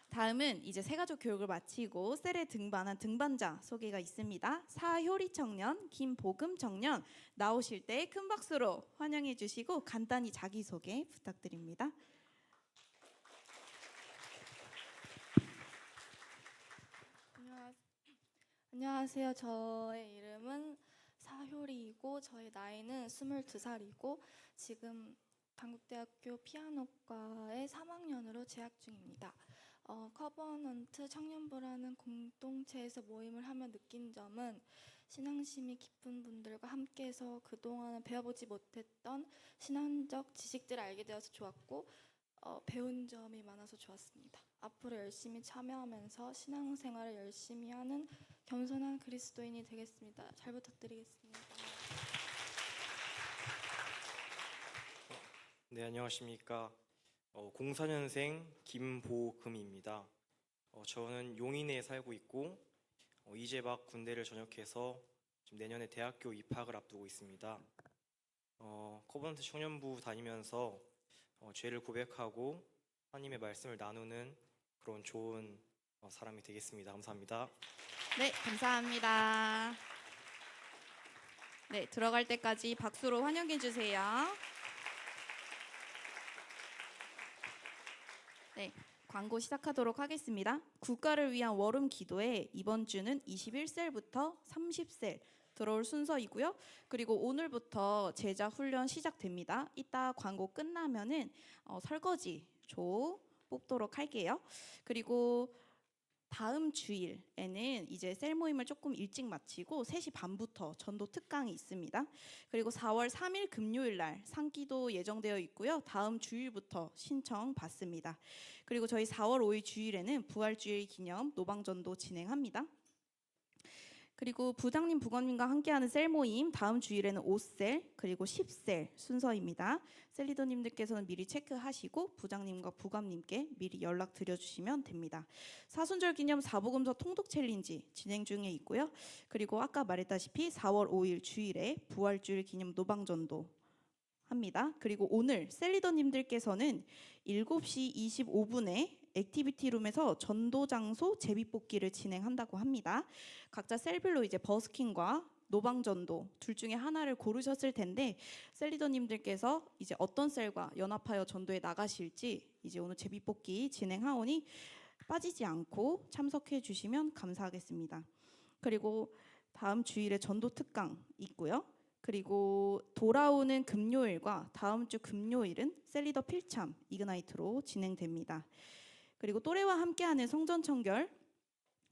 다음은 이제 세 가족 교육을 마치고 셀에 등반한 등반자 소개가 있습니다. 사효리 청년, 김보금 청년 나오실 때 큰 박수로 환영해 주시고 간단히 자기소개 부탁드립니다. 안녕하세요. 저의 이름은 사효리이고 저의 나이는 22살이고 지금 단국대학교 피아노과의 3학년으로 재학 중입니다. 커버넌트 청년부라는 공동체에서 모임을 하며 느낀 점은 신앙심이 깊은 분들과 함께해서 그동안은 배워보지 못했던 신앙적 지식들을 알게 되어서 좋았고 배운 점이 많아서 좋았습니다. 앞으로 열심히 참여하면서 신앙생활을 열심히 하는 겸손한 그리스도인이 되겠습니다. 잘 부탁드리겠습니다. 네, 안녕하십니까. 04년생 김보금입니다. 저는 용인에 살고 있고 이제 막 군대를 전역해서 지금 내년에 대학교 입학을 앞두고 있습니다. 커버넌트 청년부 다니면서 죄를 고백하고 하나님의 말씀을 나누는 그런 좋은 사람이 되겠습니다. 감사합니다. 네, 감사합니다. 네, 들어갈 때까지 박수로 환영해 주세요. 네, 광고 시작하도록 하겠습니다. 국가를 위한 월음 기도회 이번 주는 21셀부터 30셀 들어올 순서이고요. 그리고 오늘부터 제자 훈련 시작됩니다. 이따 광고 끝나면은 설거지 조 뽑도록 할게요. 그리고 다음 주일에는 이제 셀 모임을 조금 일찍 마치고 3시 반부터 전도 특강이 있습니다. 그리고 4월 3일 금요일 날 상기도 예정되어 있고요. 다음 주일부터 신청 받습니다. 그리고 저희 4월 5일 주일에는 부활주일 기념 노방전도 진행합니다. 그리고 부장님, 부관님과 함께하는 셀 모임 다음 주일에는 5셀 그리고 10셀 순서입니다. 셀리더님들께서는 미리 체크하시고 부장님과 부관님께 미리 연락 드려주시면 됩니다. 사순절 기념 사복음서 통독 챌린지 진행 중에 있고요. 그리고 아까 말했다시피 4월 5일 주일에 부활주일 기념 노방전도 합니다. 그리고 오늘 셀리더님들께서는 7시 25분에 액티비티 룸에서 전도 장소 제비뽑기를 진행한다고 합니다. 각자 셀별로 이제 버스킹과 노방전도 둘 중에 하나를 고르셨을 텐데 셀리더님들께서 이제 어떤 셀과 연합하여 전도에 나가실지 이제 오늘 제비뽑기 진행하오니 빠지지 않고 참석해 주시면 감사하겠습니다. 그리고 다음 주일에 전도 특강 있고요. 그리고 돌아오는 금요일과 다음 주 금요일은 셀리더 필참 이그나이트로 진행됩니다. 그리고 또래와 함께하는 성전 청결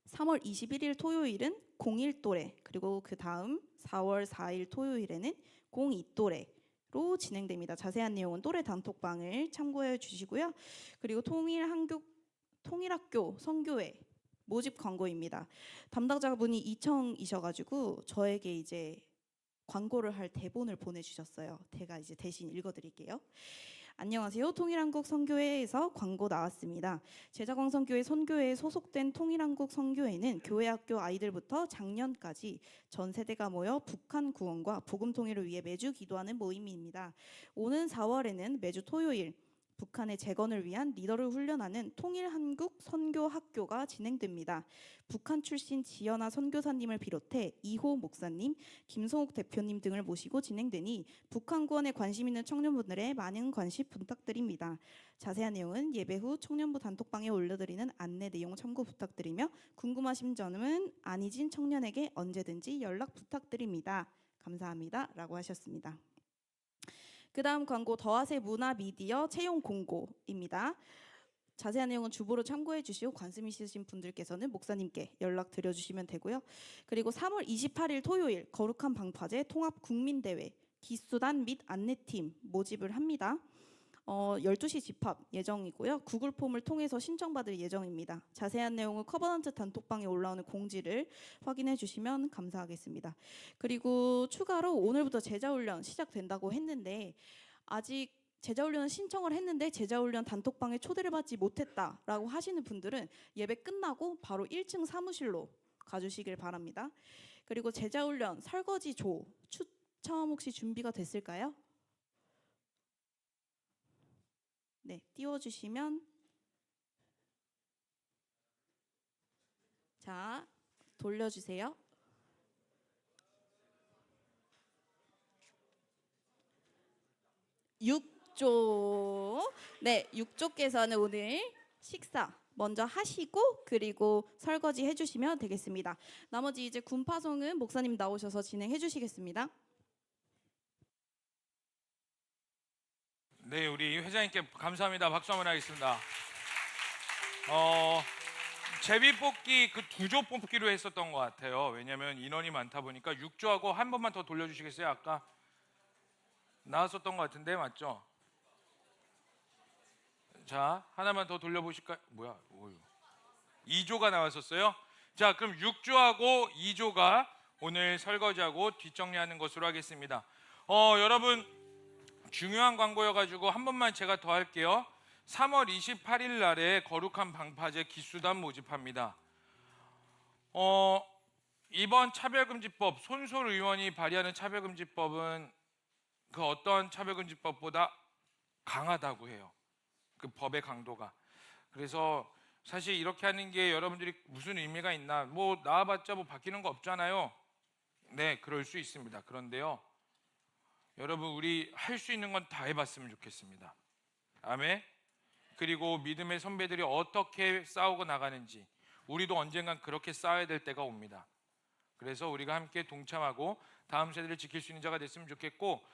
3월 21일 토요일은 01 또래, 그리고 그 다음 4월 4일 토요일에는 02 또래로 진행됩니다. 자세한 내용은 또래 단톡방을 참고해 주시고요. 그리고 통일학교 성교회 모집 광고입니다. 담당자분이 이청이셔가지고 저에게 이제 광고를 할 대본을 보내주셨어요. 제가 이제 대신 읽어드릴게요. 안녕하세요. 통일한국 선교회에서 광고 나왔습니다. 제자광선교회 선교회에 소속된 통일한국 선교회는 교회학교 아이들부터 장년까지 전 세대가 모여 북한 구원과 복음 통일을 위해 매주 기도하는 모임입니다. 오는 4월에는 매주 토요일 북한의 재건을 위한 리더를 훈련하는 통일한국 선교학교가 진행됩니다. 북한 출신 지연아 선교사님을 비롯해 이호 목사님, 김성욱 대표님 등을 모시고 진행되니 북한 구원에 관심 있는 청년분들의 많은 관심 부탁드립니다. 자세한 내용은 예배 후 청년부 단톡방에 올려드리는 안내 내용 참고 부탁드리며 궁금하신 점은 안희진 청년에게 언제든지 연락 부탁드립니다. 감사합니다. 라고 하셨습니다. 그 다음 광고 더하세 문화미디어 채용 공고입니다. 자세한 내용은 주보로 참고해 주시고 관심 있으신 분들께서는 목사님께 연락 드려주시면 되고요. 그리고 3월 28일 토요일 거룩한 방파제 통합 국민대회 기수단 및 안내팀 모집을 합니다. 12시 집합 예정이고요. 구글 폼을 통해서 신청받을 예정입니다. 자세한 내용은 커버넌트 단톡방에 올라오는 공지를 확인해 주시면 감사하겠습니다. 그리고 추가로 오늘부터 제자훈련 시작된다고 했는데 아직 제자훈련 신청을 했는데 제자훈련 단톡방에 초대를 받지 못했다라고 하시는 분들은 예배 끝나고 바로 1층 사무실로 가주시길 바랍니다. 그리고 제자훈련 설거지조 추첨 혹시 준비가 됐을까요? 네, 띄워주시면 자, 돌려주세요. 육조. 네, 육조께서는 오늘 식사 먼저 하시고 그리고 설거지 해주시면 되겠습니다. 나머지 이제 군파송은 목사님 나오셔서 진행해 주시겠습니다. 네, 우리 회장님께 감사합니다. 박수 한번 하겠습니다. 제비뽑기 그 2조 뽑기로 했었던 것 같아요. 왜냐하면 인원이 많다 보니까 6조하고 한 번만 더 돌려주시겠어요? 아까 나왔었던 것 같은데 맞죠? 자, 하나만 더 돌려보실까요? 뭐야? 2조가 나왔었어요? 자, 그럼 6조하고 2조가 오늘 설거지하고 뒷정리하는 것으로 하겠습니다. 여러분 중요한 광고여가지고 한 번만 제가 더 할게요. 3월 28일 날에 거룩한 방파제 기수단 모집합니다. 이번 차별금지법 손솔 의원이 발의하는 차별금지법은 그 어떤 차별금지법보다 강하다고 해요. 그 법의 강도가. 그래서 사실 이렇게 하는 게 여러분들이 무슨 의미가 있나? 뭐 나와봤자 뭐 바뀌는 거 없잖아요. 네, 그럴 수 있습니다. 그런데요, 여러분 우리 할 수 있는 건 다 해봤으면 좋겠습니다. 아멘. 그리고 믿음의 선배들이 어떻게 싸우고 나가는지 우리도 언젠간 그렇게 싸워야 될 때가 옵니다. 그래서 우리가 함께 동참하고 다음 세대를 지킬 수 있는 자가 됐으면 좋겠고,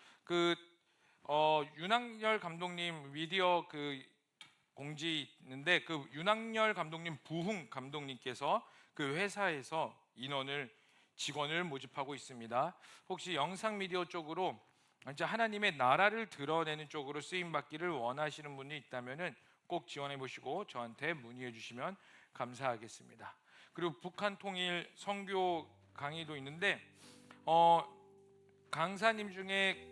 윤학열 감독님 미디어 그 공지 있는데 그 윤학열 감독님 부흥 감독님께서 그 회사에서 직원을 모집하고 있습니다. 혹시 영상 미디어 쪽으로 진짜 하나님의 나라를 드러내는 쪽으로 쓰임 받기를 원하시는 분이 있다면은 꼭 지원해 보시고 저한테 문의해 주시면 감사하겠습니다. 그리고 북한 통일 선교 강의도 있는데 강사님 중에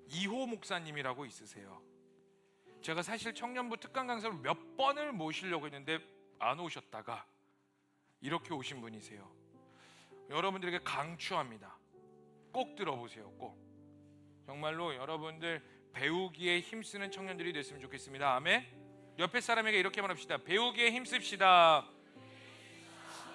이호 목사님이라고 있으세요. 제가 사실 청년부 특강 강사를 몇 번을 모시려고 했는데 안 오셨다가 이렇게 오신 분이세요. 여러분들에게 강추합니다. 꼭 들어보세요. 꼭. 정말로 여러분들 배우기에 힘쓰는 청년들이 됐으면 좋겠습니다. 아멘. 옆에 사람에게 이렇게 말합시다. 배우기에 힘씁시다.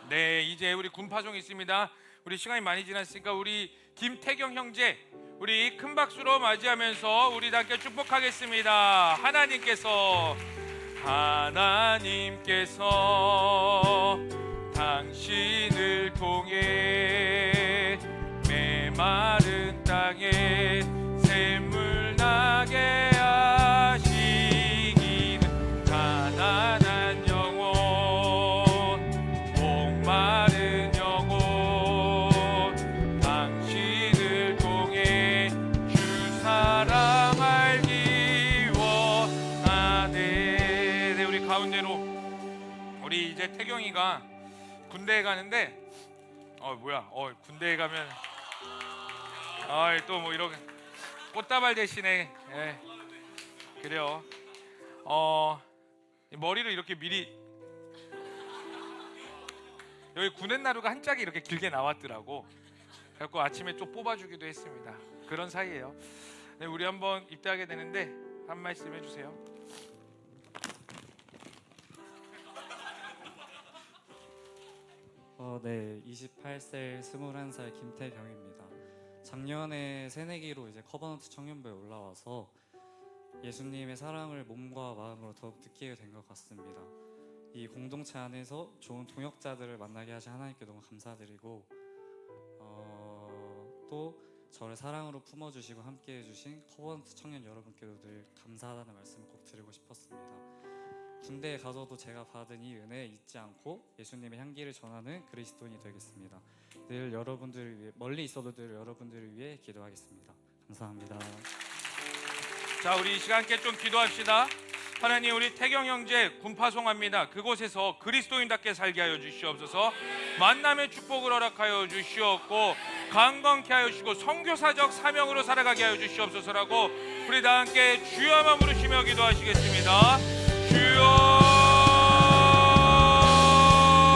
네, 이제 우리 군파종 있습니다. 우리 시간이 많이 지났으니까 우리 김태경 형제 우리 큰 박수로 맞이하면서 우리 다 함께 축복하겠습니다. 하나님께서 하나님께서 당신을 통해 메마른 땅에 샘물 나게 하시기는 가난한 영혼 목마른 영혼 당신을 통해 주 사랑 알기 원하네. 네, 우리 가운데로 우리 이제 태경이가 군대에 가는데 군대에 가면 또 뭐 이렇게 꽃다발 대신에 그래요. 머리를 이렇게 미리 여기 구넷나루가 한 짝이 이렇게 길게 나왔더라고. 그래갖고 아침에 좀 뽑아주기도 했습니다. 그런 사이예요. 네, 우리 한번 입대하게 되는데 한 말씀 해주세요. 네, 28세 21살 김태경입니다. 작년에 새내기로 이제 커버넌트 청년부에 올라와서 예수님의 사랑을 몸과 마음으로 더욱 느끼게 된 것 같습니다. 이 공동체 안에서 좋은 동역자들을 만나게 하신 하나님께 너무 감사드리고 또 저를 사랑으로 품어주시고 함께해 주신 커버넌트 청년 여러분께도 늘 감사하다는 말씀을 꼭 드리고 싶었습니다. 군대에 가서도 제가 받은 이 은혜 잊지 않고 예수님의 향기를 전하는 그리스도인이 되겠습니다. 늘 여러분들을 위해, 멀리 있어도 늘 여러분들을 위해 기도하겠습니다. 감사합니다. 자, 우리 이 시간 함께 좀 기도합시다. 하나님, 우리 태경 형제 군파송합니다. 그곳에서 그리스도인답게 살게 하여 주시옵소서. 만남의 축복을 허락하여 주시옵고 강건케 하여 주시고 선교사적 사명으로 살아가게 하여 주시옵소서라고 우리 다 함께 주여만 부르시며 기도하시겠습니다.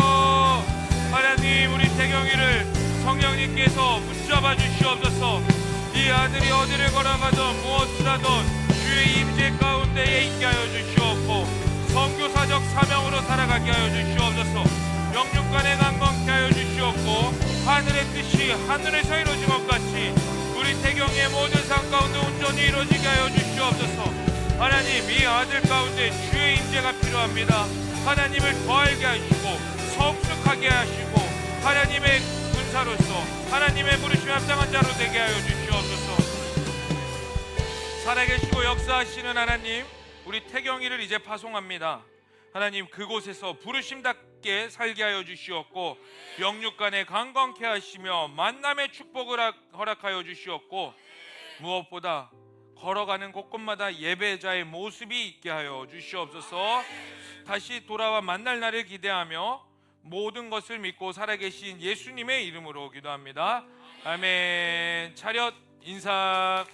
주여. 하나님, 우리 태경이를 성령님께서 붙잡아 주시옵소서. 이 아들이 어디를 걸어가든 무엇을 하든 주의 임재 가운데에 있게 하여 주시옵고 선교사적 사명으로 살아가게 하여 주시옵소서. 영육간에 강건케 하여 주시옵고 하늘의 뜻이 하늘에서 이루어진 것 같이 우리 태경의 모든 삶 가운데 온전히 이루어지게 하여 주시옵소서. 하나님, 이 아들 가운데 주의 임재가 필요합니다. 하나님을 더 알게 하시고 성숙하게 하시고 하나님의 군사로서 하나님의 부르심에 합당한 자로 되게 하여 주시옵소서. 살아계시고 역사하시는 하나님, 우리 태경이를 이제 파송합니다. 하나님, 그곳에서 부르심답게 살게 하여 주시옵고 영육간에 강건케 하시며 만남의 축복을 허락하여 주시옵고 무엇보다 걸어가는 곳곳마다 예배자의 모습이 있게 하여 주시옵소서. 다시 돌아와 만날 날을 기대하며 모든 것을 믿고 살아계신 예수님의 이름으로 기도합니다. 아멘. 차렷 인사.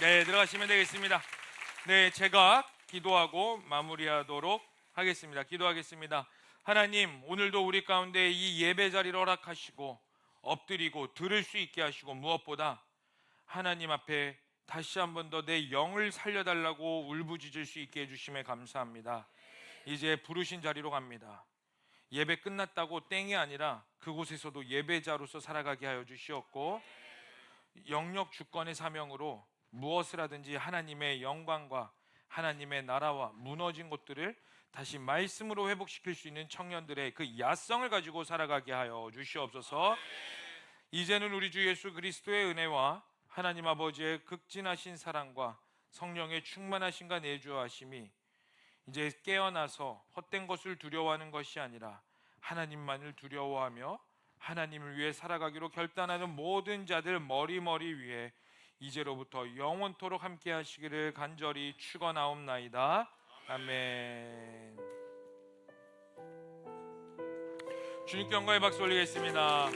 네, 들어가시면 되겠습니다. 네, 제가 기도하고 마무리하도록 하겠습니다. 기도하겠습니다. 하나님, 오늘도 우리 가운데 이 예배 자리를 허락하시고 엎드리고 들을 수 있게 하시고 무엇보다 하나님 앞에 다시 한 번 더 내 영을 살려달라고 울부짖을 수 있게 해주심에 감사합니다. 이제 부르신 자리로 갑니다. 예배 끝났다고 땡이 아니라 그곳에서도 예배자로서 살아가게 하여 주시옵고 영역 주권의 사명으로 무엇을 하든지 하나님의 영광과 하나님의 나라와 무너진 것들을 다시 말씀으로 회복시킬 수 있는 청년들의 그 야성을 가지고 살아가게 하여 주시옵소서. 이제는 우리 주 예수 그리스도의 은혜와 하나님 아버지의 극진하신 사랑과 성령의 충만하심과 내주하심이 이제 깨어나서 헛된 것을 두려워하는 것이 아니라 하나님만을 두려워하며 하나님을 위해 살아가기로 결단하는 모든 자들 머리 위에 이제로부터 영원토록 함께 하시기를 간절히 축원하옵나이다. 아멘. 주님께 영광의 박수 올리겠습니다.